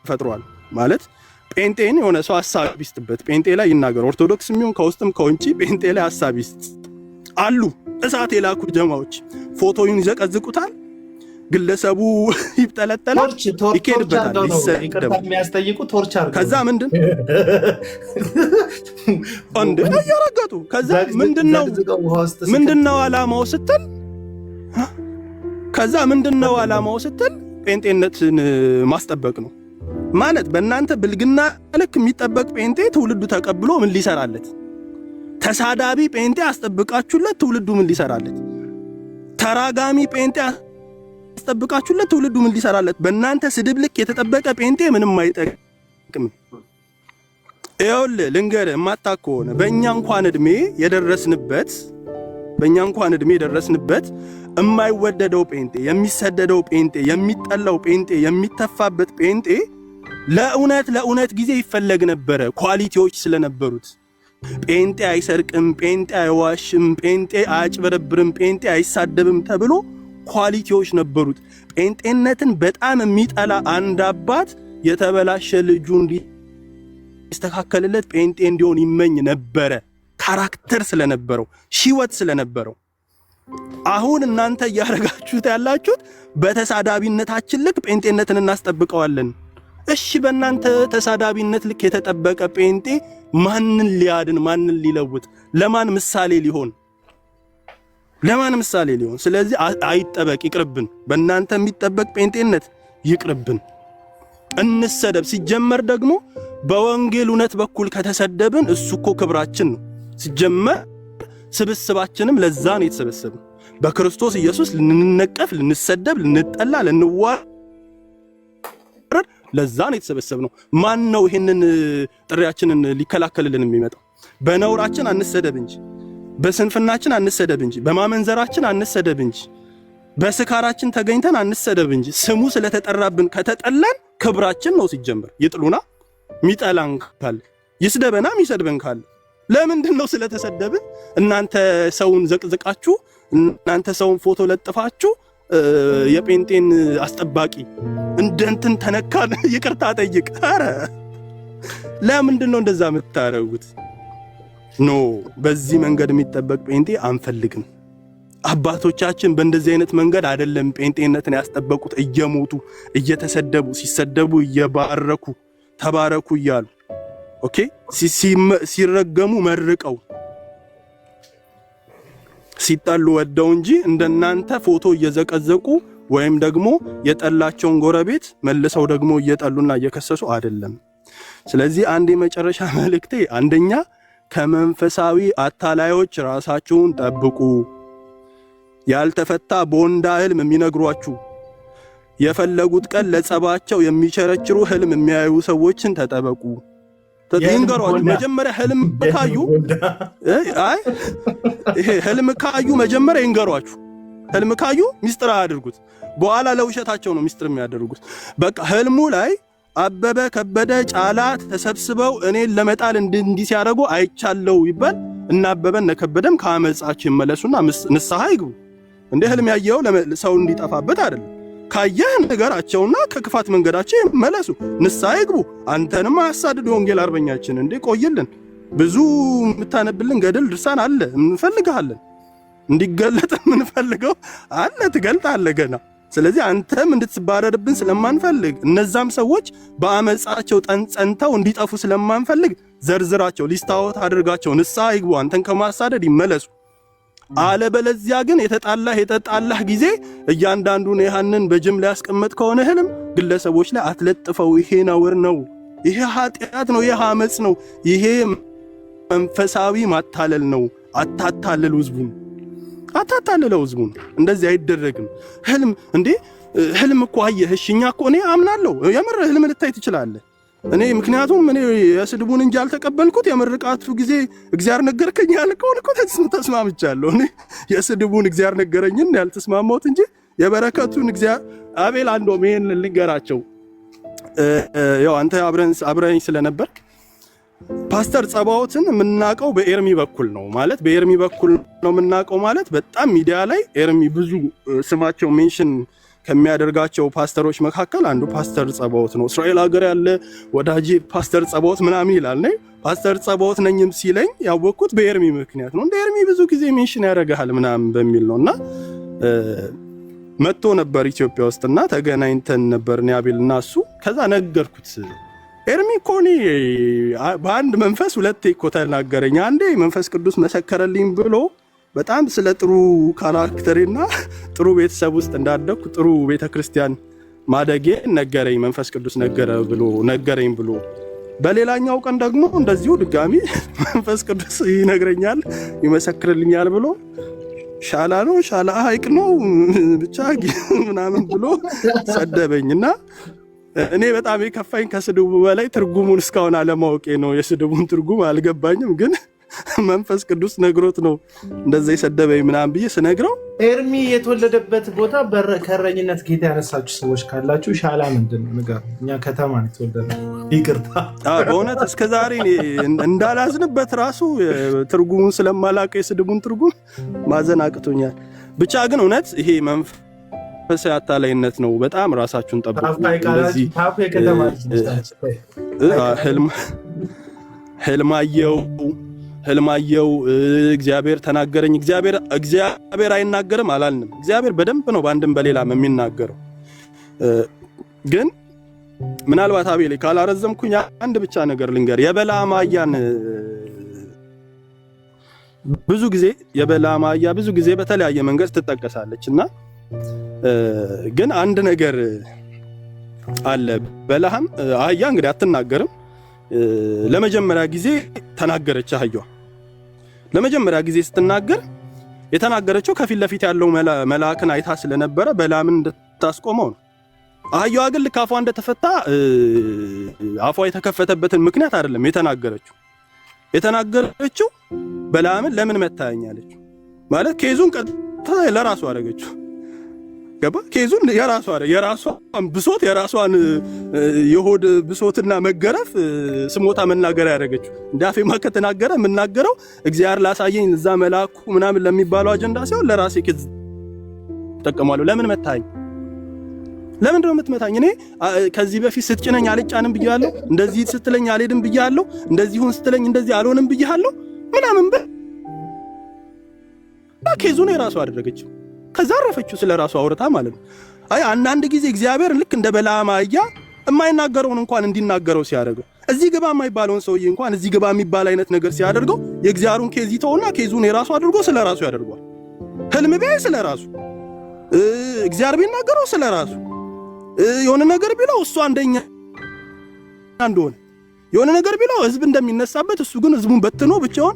ፈጥሯል ማለት ጴንጤን የሆነ ሰው ሐሳብ ይስጥበት፣ ጴንጤ ላይ ይናገር። ኦርቶዶክስ የሚሆን ከውስጥም ከውጪ ጴንጤ ላይ ሐሳብ ይስጥ አሉ። እሳት የላኩ ጀማዎች ፎቶውን ይዘቀዝቁታል፣ ግለሰቡ ይብጠለጠላል፣ ይኬድበታል፣ ይሰደባል። የሚያስጠይቁ ቶርቸር ከዛ ምንድን እንደ ያረጋቱ ከዛ ምንድነው ዓላማው ስትል ጴንጤነትን ማስጠበቅ ነው ማለት። በእናንተ ብልግና ልክ የሚጠበቅ ጴንጤ ትውልዱ ተቀብሎ ምን ሊሰራለት? ተሳዳቢ ጴንጤ አስጠብቃችሁለት ትውልዱ ምን ሊሰራለት? ተራጋሚ ጴንጤ አስጠብቃችሁለት ትውልዱ ምን ሊሰራለት? በእናንተ ስድብ ልክ የተጠበቀ ጴንጤ ምንም አይጠቅም። ይኸውልህ ልንገርህ፣ የማታውቅ ከሆነ በእኛ እንኳን እድሜ የደረስንበት የማይወደደው ጴንጤ፣ የሚሰደደው ጴንጤ፣ የሚጠላው ጴንጤ፣ የሚተፋበት ጴንጤ ለእውነት ጊዜ ይፈለግ ነበረ። ኳሊቲዎች ስለነበሩት ጴንጤ አይሰርቅም፣ ጴንጤ አይዋሽም፣ ጴንጤ አያጭበረብርም፣ ጴንጤ አይሳደብም ተብሎ ኳሊቲዎች ነበሩት። ጴንጤነትን በጣም የሚጠላ አንድ አባት የተበላሸ ልጁ እንዲስተካከልለት ጴንጤ እንዲሆን ይመኝ ነበረ። ካራክተር ስለነበረው፣ ሕይወት ስለነበረው። አሁን እናንተ እያረጋችሁት ያላችሁት በተሳዳቢነታችን ልክ ጴንጤነትን እናስጠብቀዋለን። እሺ በእናንተ ተሳዳቢነት ልክ የተጠበቀ ጴንጤ ማንን ሊያድን፣ ማንን ሊለውጥ፣ ለማን ምሳሌ ሊሆን? ስለዚህ አይጠበቅ፣ ይቅርብን። በእናንተ የሚጠበቅ ጴንጤነት ይቅርብን፣ እንሰደብ። ሲጀመር ደግሞ በወንጌል እውነት በኩል ከተሰደብን እሱ እኮ ክብራችን ነው። ሲጀመር ስብስባችንም ለዛ ነው የተሰበሰብን። በክርስቶስ ኢየሱስ ልንነቀፍ፣ ልንሰደብ፣ ልንጠላ፣ ልንዋረድ ለዛ ነው የተሰበሰብነው። ማን ነው ይሄንን ጥሪያችንን ሊከላከልልን የሚመጣው? በነውራችን አንሰደብ እንጂ፣ በስንፍናችን አንሰደብ እንጂ፣ በማመንዘራችን አንሰደብ እንጂ፣ በስካራችን ተገኝተን አንሰደብ እንጂ። ስሙ ስለተጠራብን ከተጠላን ክብራችን ነው ሲጀመር። ይጥሉና ሚጠላን ካለ ይስደበና ሚሰድበን ካለ ለምንድን ነው ስለተሰደብን? እናንተ ሰውን ዘቅዝቃችሁ፣ እናንተ ሰውን ፎቶ ለጥፋችሁ የጴንጤን አስጠባቂ እንደንትን ተነካን ይቅርታ ጠይቅ። አረ ለምንድን ነው እንደዛ የምታረጉት? ኖ በዚህ መንገድ የሚጠበቅ ጴንጤ አንፈልግም። አባቶቻችን በእንደዚህ አይነት መንገድ አይደለም ጴንጤነትን ያስጠበቁት። እየሞቱ እየተሰደቡ፣ ሲሰደቡ እየባረኩ ተባረኩ እያሉ ኦኬ፣ ሲረገሙ መርቀው፣ ሲጣሉ ወደው እንጂ እንደናንተ ፎቶ እየዘቀዘቁ ወይም ደግሞ የጠላቸውን ጎረቤት መልሰው ደግሞ እየጠሉና እየከሰሱ አይደለም። ስለዚህ አንድ የመጨረሻ መልእክቴ፣ አንደኛ ከመንፈሳዊ አታላዮች ራሳችሁን ጠብቁ። ያልተፈታ ቦንዳ ህልም የሚነግሯችሁ፣ የፈለጉት ቀን ለጸባቸው የሚቸረችሩ ህልም የሚያዩ ሰዎችን ተጠበቁ። ይንገሯችሁ። መጀመሪያ ህልም ካዩ መጀመሪያ ይንገሯችሁ። ህልም ካዩ ሚስጥር አያድርጉት። በኋላ ለውሸታቸው ነው ሚስጥር የሚያደርጉት። በቃ ህልሙ ላይ አበበ ከበደ ጫላ ተሰብስበው እኔን ለመጣል እንዲህ ሲያደርጉ አይቻለው ይባል እና አበበን ከበደም ከአመጻቸው ይመለሱና ንስሐ ይግቡ። እንደ ህልም ያየው ሰው እንዲጠፋበት አይደለም። ካየህ ነገራቸውና ከክፋት መንገዳቸው ይመለሱ፣ ንስሐ ይግቡ። አንተንም አያሳድድ ወንጌል አርበኛችን። እንዴ ቆይልን፣ ብዙ የምታነብልን ገድል ድርሳን አለ፣ እንፈልግሃለን። እንዲገለጥ የምንፈልገው አለ፣ ትገልጣለህ ገና። ስለዚህ አንተም እንድትባረርብን ስለማንፈልግ፣ እነዛም ሰዎች በአመጻቸው ጸንተው እንዲጠፉ ስለማንፈልግ ዘርዝራቸው፣ ሊስታወት አድርጋቸው፣ ንስሐ ይግቡ፣ አንተን ከማሳደድ ይመለሱ። አለበለዚያ ግን የተጣላህ ጊዜ እያንዳንዱን ያንን በጅምላ ያስቀመጥ ከሆነ ህልም ግለሰቦች ላይ አትለጥፈው። ይሄ ነውር ነው፣ ይሄ ኃጢአት ነው፣ ይሄ አመጽ ነው፣ ይሄ መንፈሳዊ ማታለል ነው። አታታልለው ህዝቡን። እንደዚህ አይደረግም። ህልም እንዴ ህልም እኮ አየህ። እሺ እኛ እኮ እኔ አምናለሁ፣ የምር ህልም ልታይ ትችላለህ። እኔ ምክንያቱም እኔ የስድቡን እንጂ አልተቀበልኩት፣ የምርቃቱ ጊዜ እግዚአብሔር ነገርከኝ ያልከውን እኮ ተስማምቻለሁ። እኔ የስድቡን እግዚአብሔር ነገረኝን ያልተስማማሁት እንጂ የበረከቱን እግዚአብሔር አቤል አንዶም ይሄን ልንገራቸው። ያው አንተ አብረኝ ስለነበርክ ፓስተር ጸባዖትን የምናውቀው በኤርሚ በኩል ነው ማለት በኤርሚ በኩል ነው የምናውቀው ማለት በጣም ሚዲያ ላይ ኤርሚ ብዙ ስማቸው ሜንሽን ከሚያደርጋቸው ፓስተሮች መካከል አንዱ ፓስተር ጸባዖት ነው። እስራኤል ሀገር ያለ ወዳጄ ፓስተር ጸባዖት ምናምን ይላል። ነኝ ፓስተር ጸባዖት ነኝም ሲለኝ ያወቅኩት በኤርሚ ምክንያት ነው። እንደ ኤርሚ ብዙ ጊዜ ሜንሽን ያደርጋል ምናምን በሚል ነውና መጥቶ ነበር ኢትዮጵያ ውስጥና ተገናኝተን ነበር አቤልና እሱ። ከዛ ነገርኩት ኤርሚ እኮ እኔ በአንድ መንፈስ ሁለቴ እኮ ተናገረኝ። አንዴ መንፈስ ቅዱስ መሰከረልኝ ብሎ በጣም ስለ ጥሩ ካራክተሬና ጥሩ ቤተሰብ ውስጥ እንዳደኩ ጥሩ ቤተክርስቲያን ማደጌ ነገረኝ። መንፈስ ቅዱስ ነገረኝ ብሎ በሌላኛው ቀን ደግሞ እንደዚሁ ድጋሚ መንፈስ ቅዱስ ይነግረኛል ይመሰክርልኛል ብሎ ሻላ ሐይቅ ነው ብቻ ምናምን ብሎ ሰደበኝና እኔ በጣም የከፋኝ ከስድቡ በላይ ትርጉሙን እስካሁን አለማወቄ ነው። የስድቡን ትርጉም አልገባኝም፣ ግን መንፈስ ቅዱስ ነግሮት ነው እንደዛ የሰደበኝ ምናምን ብዬ ስነግረው ኤርሚ የተወለደበት ቦታ ከእረኝነት ጌታ ያነሳችሁ ሰዎች ካላችሁ ሻላ ምንድን ነው ንገሩ። እኛ ከተማ ነው የተወለደው። ይቅርታ በእውነት እስከዛሬ እንዳላዝንበት ራሱ ትርጉሙን ስለማላውቅ የስድቡን ትርጉም ማዘን አቅቶኛል። ብቻ ግን እውነት ይሄ መንፈሳዊ አታላይነት ነው። በጣም ራሳችሁን ጠብቁ። እንደዚህ ህልማየው እግዚአብሔር ተናገረኝ። እግዚአብሔር አይናገርም አላልንም። እግዚአብሔር በደንብ ነው በአንድም በሌላም የሚናገረው። ግን ምናልባት አቤሌ ካላረዘምኩኝ አንድ ብቻ ነገር ልንገር። የበለዓም አህያን የበለዓም አህያ ብዙ ጊዜ በተለያየ መንገድ ትጠቀሳለችና ግን አንድ ነገር አለ። በለዓም አህያ እንግዲህ አትናገርም። ለመጀመሪያ ጊዜ ተናገረች። አህያዋ ለመጀመሪያ ጊዜ ስትናገር የተናገረችው ከፊት ለፊት ያለው መልአክን አይታ ስለነበረ በለዓምን እንድታስቆመው ነው። አህያዋ ግን ልክ አፏ እንደተፈታ አፏ የተከፈተበትን ምክንያት አይደለም የተናገረችው በለዓምን ለምን መታኛለች ማለት ኬዙን ቀጥታ ለራሷ አደረገችው። ገባ? ኬዙን የራሷን ብሶት የራሷን የሆድ ብሶትና መገረፍ ስሞታ መናገር ያደረገችው። እንዳፌማ ከተናገረ የምናገረው እግዚአብሔር ላሳየኝ እዛ መልአኩ ምናምን ለሚባለው አጀንዳ ሲሆን ለራሴ ኬዝ ተጠቀማለሁ። ለምን መታኝ? ለምንድን ነው የምትመታኝ? እኔ ከዚህ በፊት ስትጭነኝ አልጫንም ብያለሁ፣ እንደዚህ ስትለኝ አልሄድም ብያለሁ፣ እንደዚህ ሁን ስትለኝ እንደዚህ አልሆንም ብያለሁ ምናምን ኬዙን የራሷ አደረገችው። ከዛ አረፈችው ስለራሷ አውርታ ማለት ነው። አይ አንዳንድ ጊዜ እግዚአብሔር ልክ እንደ በለዓም አህያ የማይናገረውን እንኳን እንዲናገረው ሲያደርገው፣ እዚህ ግባ የማይባለውን ሰውዬ እንኳን እዚህ ግባ የሚባል አይነት ነገር ሲያደርገው የእግዚአብሔርን ኬዝ ይተውና ኬዙን የራሱ አድርጎ ስለራሱ ያደርጓል። ህልም ቢያይ ስለራሱ፣ እግዚአብሔር ቢናገረው ስለራሱ፣ የሆነ ነገር ቢለው እሱ አንደኛ እንደሆነ የሆነ ነገር ቢለው ህዝብ እንደሚነሳበት እሱ ግን ህዝቡን በትኖ ብቻውን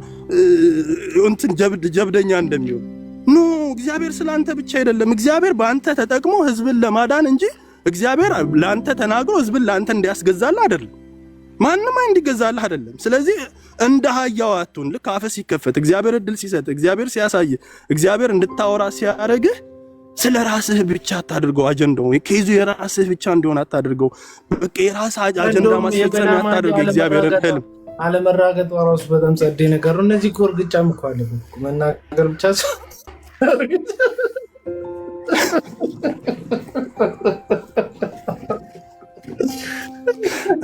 እንትን ጀብደኛ እንደሚሆን ኖ። እግዚአብሔር ስላንተ ብቻ አይደለም። እግዚአብሔር በአንተ ተጠቅሞ ህዝብን ለማዳን እንጂ እግዚአብሔር ለአንተ ተናግሮ ህዝብን ለአንተ እንዲያስገዛልህ አይደለም። ማንንም እንዲገዛልህ አይደለም። ስለዚህ እንደ አህያው አትሁን። ልክ አፍህ ሲከፈት እግዚአብሔር እድል ሲሰጥ እግዚአብሔር ሲያሳይ እግዚአብሔር እንድታወራ ሲያደርግህ ስለ ራስህ ብቻ አታድርገው። አጀንዳው ኬዙ የራስህ ብቻ እንዲሆን አታድርገው። በቃ የራስህ አጀንዳ ማስፈጸም አታድርገው። እግዚአብሔርን ህልም አለመራገጥ ራሱ በጣም ጸዴ ነገር ነው። እነዚህ እኮ እርግጫም እኮ አለ መናገር ብቻ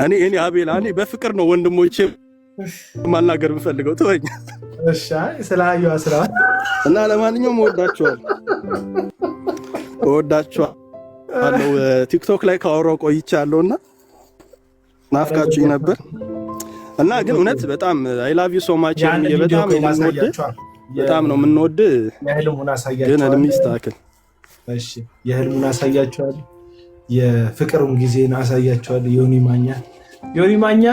እኔ አቤላ በፍቅር ነው ወንድሞቼ ማናገር የምፈልገው። ተወኝ እሺ። ስለአየዋ ስራ እና ለማንኛውም እወዳችኋለሁ። ቲክቶክ ላይ ካወራው ቆይቻለሁና ናፍቃችሁኝ ነበር እና ግን እውነት በጣም አይ ላቭ ዩ ሶ ማች። በጣም ነው የምንወድ። የህልሙን አሳያችኋለሁ። ግን እድሜ ይስተካከል። እሺ የህልሙን አሳያችኋለሁ። የፍቅሩን ጊዜን አሳያችኋለሁ። ዮኒ ማኛ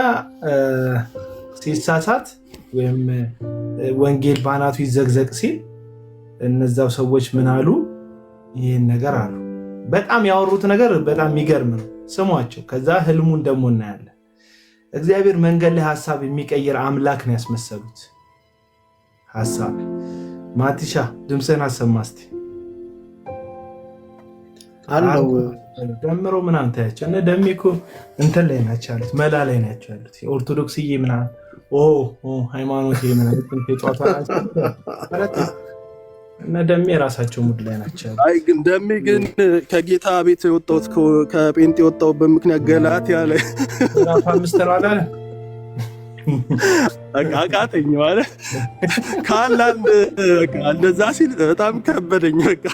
ሲሳሳት ወይም ወንጌል ባናቱ ይዘግዘቅ ሲል እነዛው ሰዎች ምን አሉ? ይህን ነገር አሉ። በጣም ያወሩት ነገር በጣም የሚገርም ነው። ስሟቸው። ከዛ ህልሙን ደግሞ እናያለን። እግዚአብሔር መንገድ ላይ ሀሳብ የሚቀይር አምላክ ነው ያስመሰሉት። ሀሳብ ማቲሻ ድምፅህን አሰማ እስቲ። አለው ደምሮ ምናምን ታያቸው። እነ ደሜ እኮ እንትን ላይ ናቸው ያሉት፣ መላ ላይ ናቸው ያሉት። ኦርቶዶክስዬ ምናምን ሃይማኖት ምናምን ጨዋታ ናቸው። እነ ደሜ የራሳቸው ሙድ ላይ ናቸው ያሉት። አይ ግን ደሜ ግን ከጌታ ቤት የወጣሁት ከጴንጤ የወጣሁበት ምክንያት ገላትያ ላይ ምዕራፍ 5 ነው አለ አቃተኝ ማለት ካላንድ በቃ እንደዛ ሲል በጣም ከበደኝ። በቃ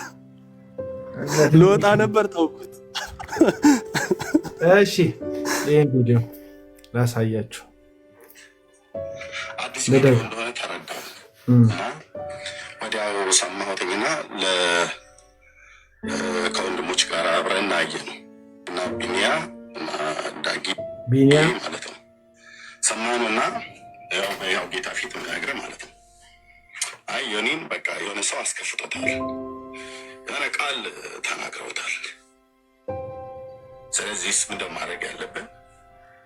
ልወጣ ነበር ተውኩት። እሺ ይሄን ቪዲዮ ላሳያችሁ። አዲስ ቪዲዮ እንደሆነ ተረዳሁ እና ወዲያው ሰማሁትና ከወንድሞች ጋር አብረን አየን እና ቢኒያ እና ዳጊ ማለት ነው ሰማኑና ያው ጌታ ፊት ምናገር ማለት ነው። አይ ዮኒን በቃ የሆነ ሰው አስከፍቶታል፣ የሆነ ቃል ተናግረውታል። ስለዚህ ምንድን ማድረግ ያለብን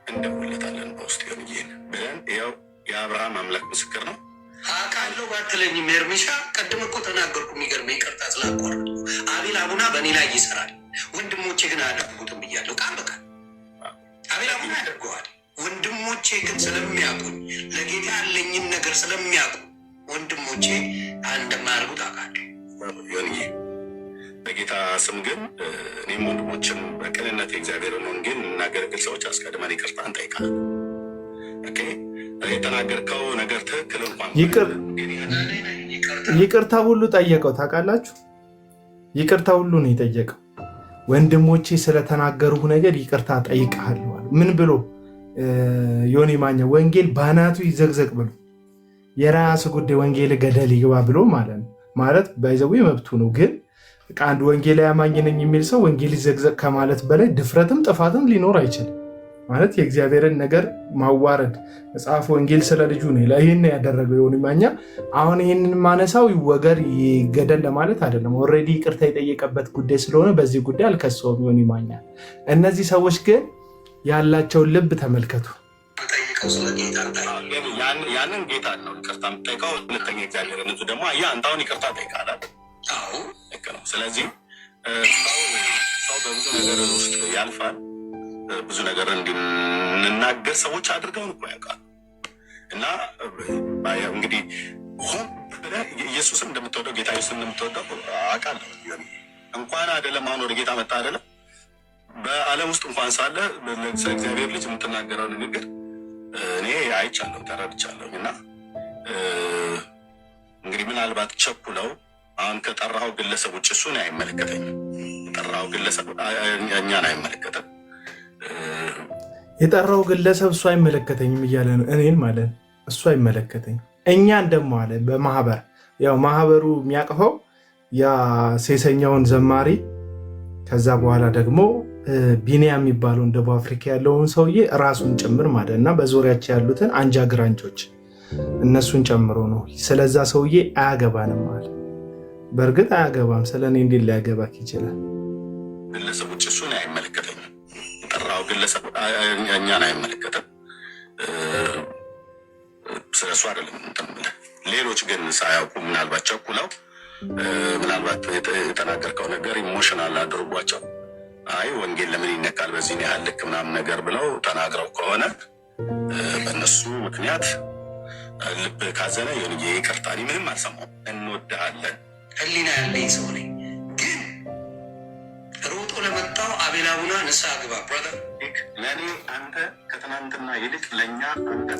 እንደውለታለን በውስጥ ዮኒን ብለን ያው የአብርሃም አምላክ ምስክር ነው። አውቃለሁ ባትለኝም ኤርሚሻ ቅድም እኮ ተናገርኩ። የሚገርመኝ ይቅርታ ስላቋረጥኩ አቤል አቡና በእኔ ላይ ይሰራል፣ ወንድሞቼ ግን አያደርጉትም ብያለሁ። ቃል በቃል አቤል አቡና ያደርገዋል። ወንድሞቼ ግን ስለሚያውቁኝ ለጌታ ያለኝን ነገር ስለሚያውቁ ወንድሞቼ እንደማያደርጉት አውቃለሁ። ዮኒ በጌታ ስም ግን እኔም ወንድሞችም በቅንነት የእግዚአብሔርን ወንጌል እናገለግል ሰዎች አስቀድመን ይቅርታ እንጠይቃለን። ኦኬ የተናገርከው ነገር ትክክል እንኳን ይቅርታ ሁሉ ጠየቀው። ታውቃላችሁ፣ ይቅርታ ሁሉ ነው የጠየቀው። ወንድሞቼ ስለተናገሩህ ነገር ይቅርታ ጠይቀሃለሁ። ምን ብሎ ዮኒ ማኛ ወንጌል ባናቱ ይዘግዘቅ ብሎ የራስ ጉዳይ ወንጌል ገደል ይግባ ብሎ ማለት ነው። ማለት ባይዘው መብቱ ነው። ግን አንድ ወንጌል ያማኝ ነኝ የሚል ሰው ወንጌል ይዘግዘቅ ከማለት በላይ ድፍረትም ጥፋትም ሊኖር አይችልም። ማለት የእግዚአብሔርን ነገር ማዋረድ መጽሐፍ ወንጌል ስለ ልጁ ነው ይህን ያደረገው ዮኒ ማኛ። አሁን ይህንን ማነሳው ይወገር ይገደል ለማለት አይደለም። ኦልሬዲ ይቅርታ የጠየቀበት ጉዳይ ስለሆነ በዚህ ጉዳይ አልከሰውም ዮኒ ማኛ። እነዚህ ሰዎች ግን ያላቸውን ልብ ተመልከቱ። ያንን ጌታ ነው ይቅርታ የምጠይቀው። ሁለተኛ እግዚአብሔር እነሱ ደግሞ አንተ አሁን ይቅርታ ጠይቃለህ። ልክ ነው። ስለዚህ ሰው በብዙ ነገር ውስጥ ያልፋል። ብዙ ነገር እንድንናገር ሰዎች አድርገውን እኮ ያውቃሉ። እና እንግዲህ ሆን ብለህ ኢየሱስን እንደምትወደው ጌታ ኢየሱስን እንደምትወደው አውቃለሁ። እንኳን አይደለም አሁን ወደ ጌታ መጣ አይደለም በዓለም ውስጥ እንኳን ሳለ ስለ እግዚአብሔር ልጅ የምትናገረው ንግግር እኔ አይቻለሁ፣ ተረድቻለሁ። እና እንግዲህ ምናልባት ቸኩለው አሁን ከጠራኸው ግለሰብ ውጭ እሱን አይመለከተኝም። የጠራኸው ግለሰብ እኛን አይመለከተም። የጠራው ግለሰብ እሱ አይመለከተኝም እያለ ነው። እኔን ማለት እሱ አይመለከተኝም። እኛን ደግሞ አለ በማህበር ያው ማህበሩ የሚያቅፈው ያ ሴሰኛውን ዘማሪ ከዛ በኋላ ደግሞ ቢኒያም የሚባለውን ደቡብ አፍሪካ ያለውን ሰውዬ ራሱን ጭምር ማለት እና በዙሪያቸው ያሉትን አንጃ ግራንቾች እነሱን ጨምሮ ነው። ስለዛ ሰውዬ አያገባንም አለ። በእርግጥ አያገባም። ስለ እኔ እንዴት ሊያገባክ ይችላል? ግለሰቦች እሱን አይመለከተኝም። የጠራው ግለሰብ እኛን አይመለከትም። ስለሱ አይደለም እንትን ብለህ ሌሎች ግን ሳያውቁ ምናልባት ቸኩለው ምናልባት የተናገርከው ነገር ኢሞሽናል አድርጓቸው አይ ወንጌል ለምን ይነካል በዚህ ያህል ልክ ምናምን ነገር ብለው ተናግረው ከሆነ በእነሱ ምክንያት ልብ ካዘነ የሆነ ይቅርታ ምንም አልሰማሁም። እንወድሃለን ህሊና ያለኝ ሰው ነኝ። ግን ሮጦ ለመጣው አቤል አቡና ንስሐ ግባ ብራዘር። ለእኔ አንተ ከትናንትና ይልቅ ለእኛ አንተ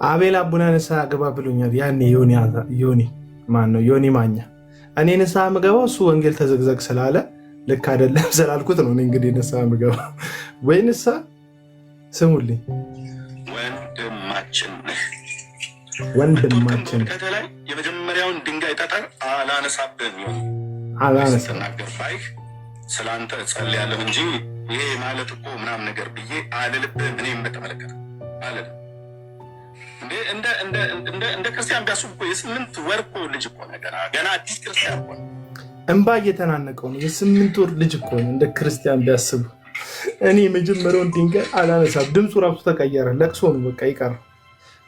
አቤል አቡና ንስሐ ግባ ብሎኛል። ያኔ ዮኒ ማን ነው ዮኒ ማኛ። እኔ ንስሐ ምገባው እሱ ወንጌል ተዘግዘግ ስላለ ልክ አይደለም ስላልኩት ነው። እንግዲህ ንስሐ ምገባው ወይ ንስሐ ስሙልኝ ወንድማችን ከተላይ የመጀመሪያውን ድንጋይ ጠጠር አላነሳብህም ስትናገር ባይህ ስለአንተ ጸልያለሁ እንጂ ይሄ ማለት እኮ ምናምን ነገር ብዬ አልልብህም። እኔም በተመለከተ አልልም። እንደ ክርስቲያን ቢያስቡ እኮ የ8 ወር እኮ ልጅ እኮ ገና አዲስ ክርስቲያን እኮ እንባ እየተናነቀው ነው። የ8 ወር ልጅ እኮ ነው። እንደ ክርስቲያን ቢያስቡ እኔ የመጀመሪያውን ድንጋይ አላነሳም። ድምፁ ራሱ ተቀየረ። ለቅሶ ነው በቃ ይቀር።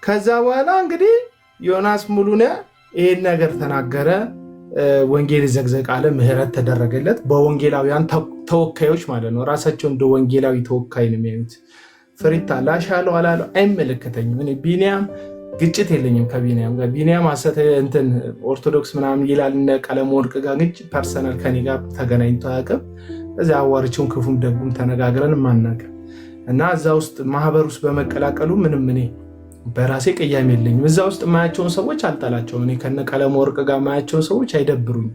ከዛ በኋላ እንግዲህ ዮናስ ሙሉነህ ይሄን ነገር ተናገረ። ወንጌል ይዘግዘቅ አለ። ምህረት ተደረገለት። በወንጌላውያን ተወካዮች ማለት ነው። ራሳቸው እንደ ወንጌላዊ ተወካይ ነው የሚያዩት። ፍሪታ ላሻለው አላለው አይመለከተኝም። እኔ ቢኒያም ግጭት የለኝም ከቢኒያም ጋር። ቢኒያም ሐሰት እንትን ኦርቶዶክስ ምናምን ይላል እነ ቀለመወርቅ ጋር ግጭ ፐርሰናል ከኔ ጋር ተገናኝቶ አያውቅም። እዚያ አዋርቼውን ክፉም ደጉም ተነጋግረን ማናውቅም እና እዛ ውስጥ ማህበር ውስጥ በመቀላቀሉ ምንም እኔ በራሴ ቅያሜ የለኝም። እዛ ውስጥ ማያቸውን ሰዎች አልጠላቸውም። እኔ ከነ ቀለመወርቅ ጋር ማያቸውን ሰዎች አይደብሩኝም።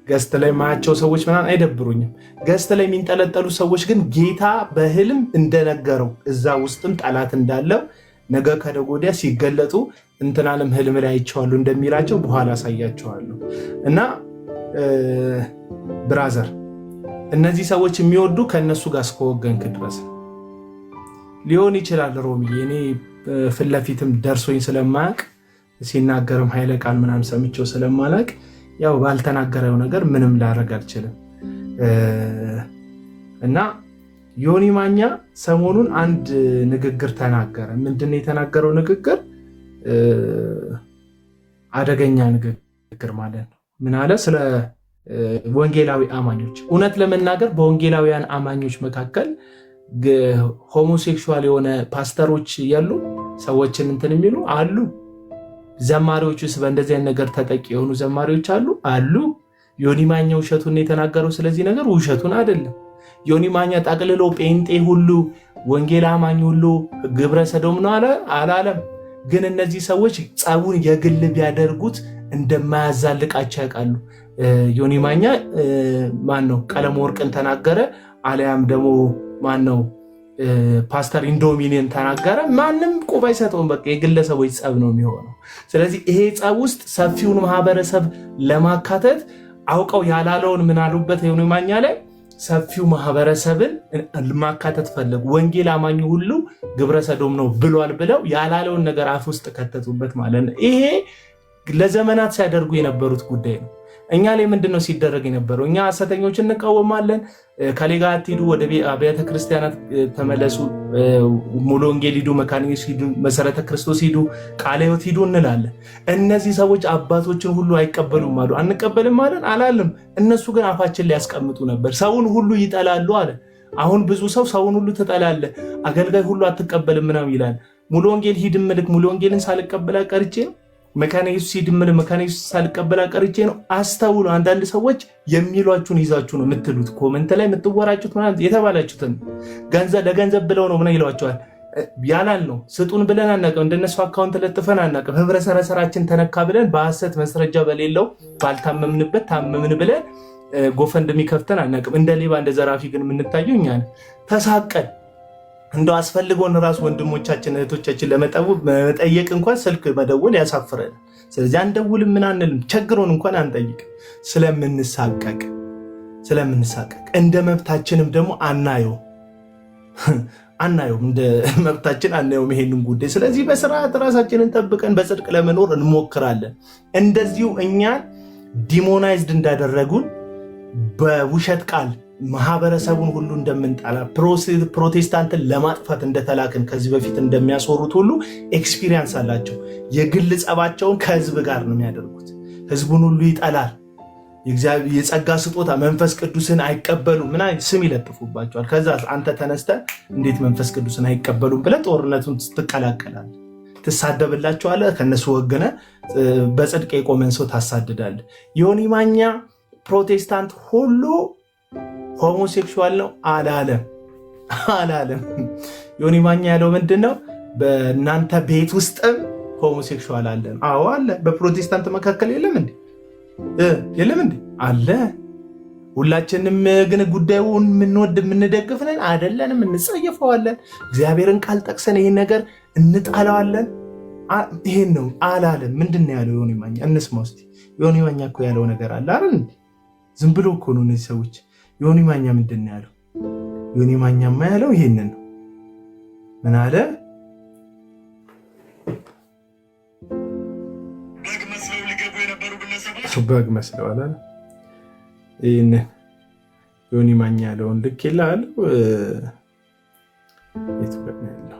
ገስት ላይ ማያቸው ሰዎች ምናምን አይደብሩኝም። ገስት ላይ የሚንጠለጠሉ ሰዎች ግን ጌታ በህልም እንደነገረው እዛ ውስጥም ጠላት እንዳለው ነገ ከነገ ወዲያ ሲገለጡ እንትናንም ህልም ላይ አይቼዋለሁ እንደሚላቸው በኋላ አሳያቸዋለሁ። እና ብራዘር እነዚህ ሰዎች የሚወዱ ከእነሱ ጋር እስከወገንክ ድረስ ሊሆን ይችላል። ሮሚዬ እኔ ፊት ለፊትም ደርሶኝ ስለማያውቅ ሲናገርም ኃይለ ቃል ምናምን ሰምቼው ስለማላውቅ ያው ባልተናገረው ነገር ምንም ላደርግ አልችልም። እና ዮኒ ማኛ ሰሞኑን አንድ ንግግር ተናገረ። ምንድነው የተናገረው ንግግር? አደገኛ ንግግር ማለት ነው። ምን አለ? ስለ ወንጌላዊ አማኞች። እውነት ለመናገር በወንጌላውያን አማኞች መካከል ሆሞሴክሹዋል የሆነ ፓስተሮች ያሉ ሰዎችን እንትን የሚሉ አሉ። ዘማሪዎች ውስጥ በእንደዚህ አይነት ነገር ተጠቂ የሆኑ ዘማሪዎች አሉ። ዮኒ ማኛ ውሸቱን የተናገረው ስለዚህ ነገር ውሸቱን አይደለም። ዮኒ ማኛ ጠቅልሎ ጴንጤ ሁሉ ወንጌል አማኝ ሁሉ ግብረ ሰዶም ነው አላለም። ግን እነዚህ ሰዎች ጸቡን የግል ቢያደርጉት እንደማያዛልቃቸው ያውቃሉ። ዮኒ ማኛ ማን ነው ቀለም ወርቅን ተናገረ፣ አሊያም ደግሞ ማን ነው ፓስተር ኢንዶሚኒየን ተናገረ፣ ማንም ቁብ አይሰጠውም። በቃ የግለሰቦች ጸብ ነው የሚሆነው። ስለዚህ ይሄ ጸብ ውስጥ ሰፊውን ማህበረሰብ ለማካተት አውቀው ያላለውን ምን አሉበት ዮኒ ማኛ ላይ ሰፊው ማህበረሰብን ማካተት ፈለጉ። ወንጌል አማኙ ሁሉ ግብረ ሰዶም ነው ብሏል ብለው ያላለውን ነገር አፍ ውስጥ ከተቱበት ማለት ነው። ይሄ ለዘመናት ሲያደርጉ የነበሩት ጉዳይ ነው። እኛ ላይ ምንድነው ሲደረግ የነበረው? እኛ ሐሰተኞች እንቃወማለን። ከሌጋ አትሂዱ፣ ወደ አብያተ ክርስቲያናት ተመለሱ፣ ሙሉ ወንጌል ሂዱ፣ መካኒስ ሂዱ፣ መሰረተ ክርስቶስ ሂዱ፣ ቃለ ሕይወት ሂዱ እንላለን። እነዚህ ሰዎች አባቶችን ሁሉ አይቀበሉም አሉ። አንቀበልም አለን አላለም። እነሱ ግን አፋችን ላይ ያስቀምጡ ነበር። ሰውን ሁሉ ይጠላሉ አለ። አሁን ብዙ ሰው ሰውን ሁሉ ትጠላለ፣ አገልጋይ ሁሉ አትቀበልም ምናምን ይላል። ሙሉ ወንጌል ሂድ ምልክ ሙሉ ወንጌልን ሳልቀበል ቀርቼ ነው። መካነ ኢየሱስ ሂድ ምልክ መካነ ኢየሱስ ሳልቀበል ቀርቼ ነው። አስተውሉ። አንዳንድ ሰዎች የሚሏችሁን ይዛችሁ ነው የምትሉት፣ ኮመንት ላይ የምትወራጩት ማለት የተባላችሁትን ለገንዘብ ብለው ነው ምን ይሏቸዋል። ያላል ነው ስጡን ብለን አናውቅም። እንደነሱ አካውንት ለጥፈን አናውቅም። ህብረሰረሰራችን ተነካ ብለን በሐሰት መስረጃ በሌለው ባልታመምንበት ታመምን ብለን ጎፈንድሚ ከፍተን አናውቅም። እንደ ሌባ እንደ ዘራፊ ግን የምንታየው እኛ ነን። ተሳቀን እንደው አስፈልጎን ራሱ ወንድሞቻችን እህቶቻችን ለመጠየቅ እንኳን ስልክ መደወል ያሳፍረን። ስለዚህ አንደውልም ምን አንልም፣ ቸግሮን እንኳን አንጠይቅ ስለምንሳቀቅ እንደ መብታችንም ደግሞ አናየውም እንደ መብታችን አናየውም ይሄንን ጉዳይ። ስለዚህ በስርዓት ራሳችንን ጠብቀን በጽድቅ ለመኖር እንሞክራለን። እንደዚሁ እኛን ዲሞናይዝድ እንዳደረጉን በውሸት ቃል ማህበረሰቡን ሁሉ እንደምንጣላ ፕሮቴስታንትን ለማጥፋት እንደተላክን ከዚህ በፊት እንደሚያስወሩት ሁሉ ኤክስፒሪየንስ አላቸው። የግል ጸባቸውን ከህዝብ ጋር ነው የሚያደርጉት። ህዝቡን ሁሉ ይጠላል። የጸጋ ስጦታ መንፈስ ቅዱስን አይቀበሉም ምና ስም ይለጥፉባቸዋል። ከዛ አንተ ተነስተ እንዴት መንፈስ ቅዱስን አይቀበሉም ብለህ ጦርነቱን ትቀላቀላለህ፣ ትሳደብላቸዋለህ። ከነሱ ወገነ በጽድቅ የቆመን ሰው ታሳድዳለህ። ዮኒ ማኛ ፕሮቴስታንት ሁሉ ሆሞሴክሹዋል ነው አላለም። ዮኒ ማኛ ያለው ምንድነው? በእናንተ ቤት ውስጥም ሆሞሴክሹዋል አለ። አዎ አለ። በፕሮቴስታንት መካከል የለም እንዴ? አለ። ሁላችንም ግን ጉዳዩን የምንወድ የምንደግፍ ነን አይደለንም፣ እንጸየፈዋለን። እግዚአብሔርን ቃል ጠቅሰን ይህን ነገር እንጣለዋለን። ይሄን ነው አላለም። ምንድን ነው ያለው ዮኒ ማኛ? እንስማ እስቲ። ዮኒ ማኛ እኮ ያለው ነገር አለ አይደል? ዝም ብሎ እኮ ነው እነዚህ ሰዎች። ዮኒ ማኛ ምንድን ነው ያለው? ዮኒ ማኛማ ያለው ይሄንን ነው። ምን አለ? በግ መስለው አለ። ይሄንን ዮኒ ማኛ ያለውን ልክ ይላል። የት ነው ያለው?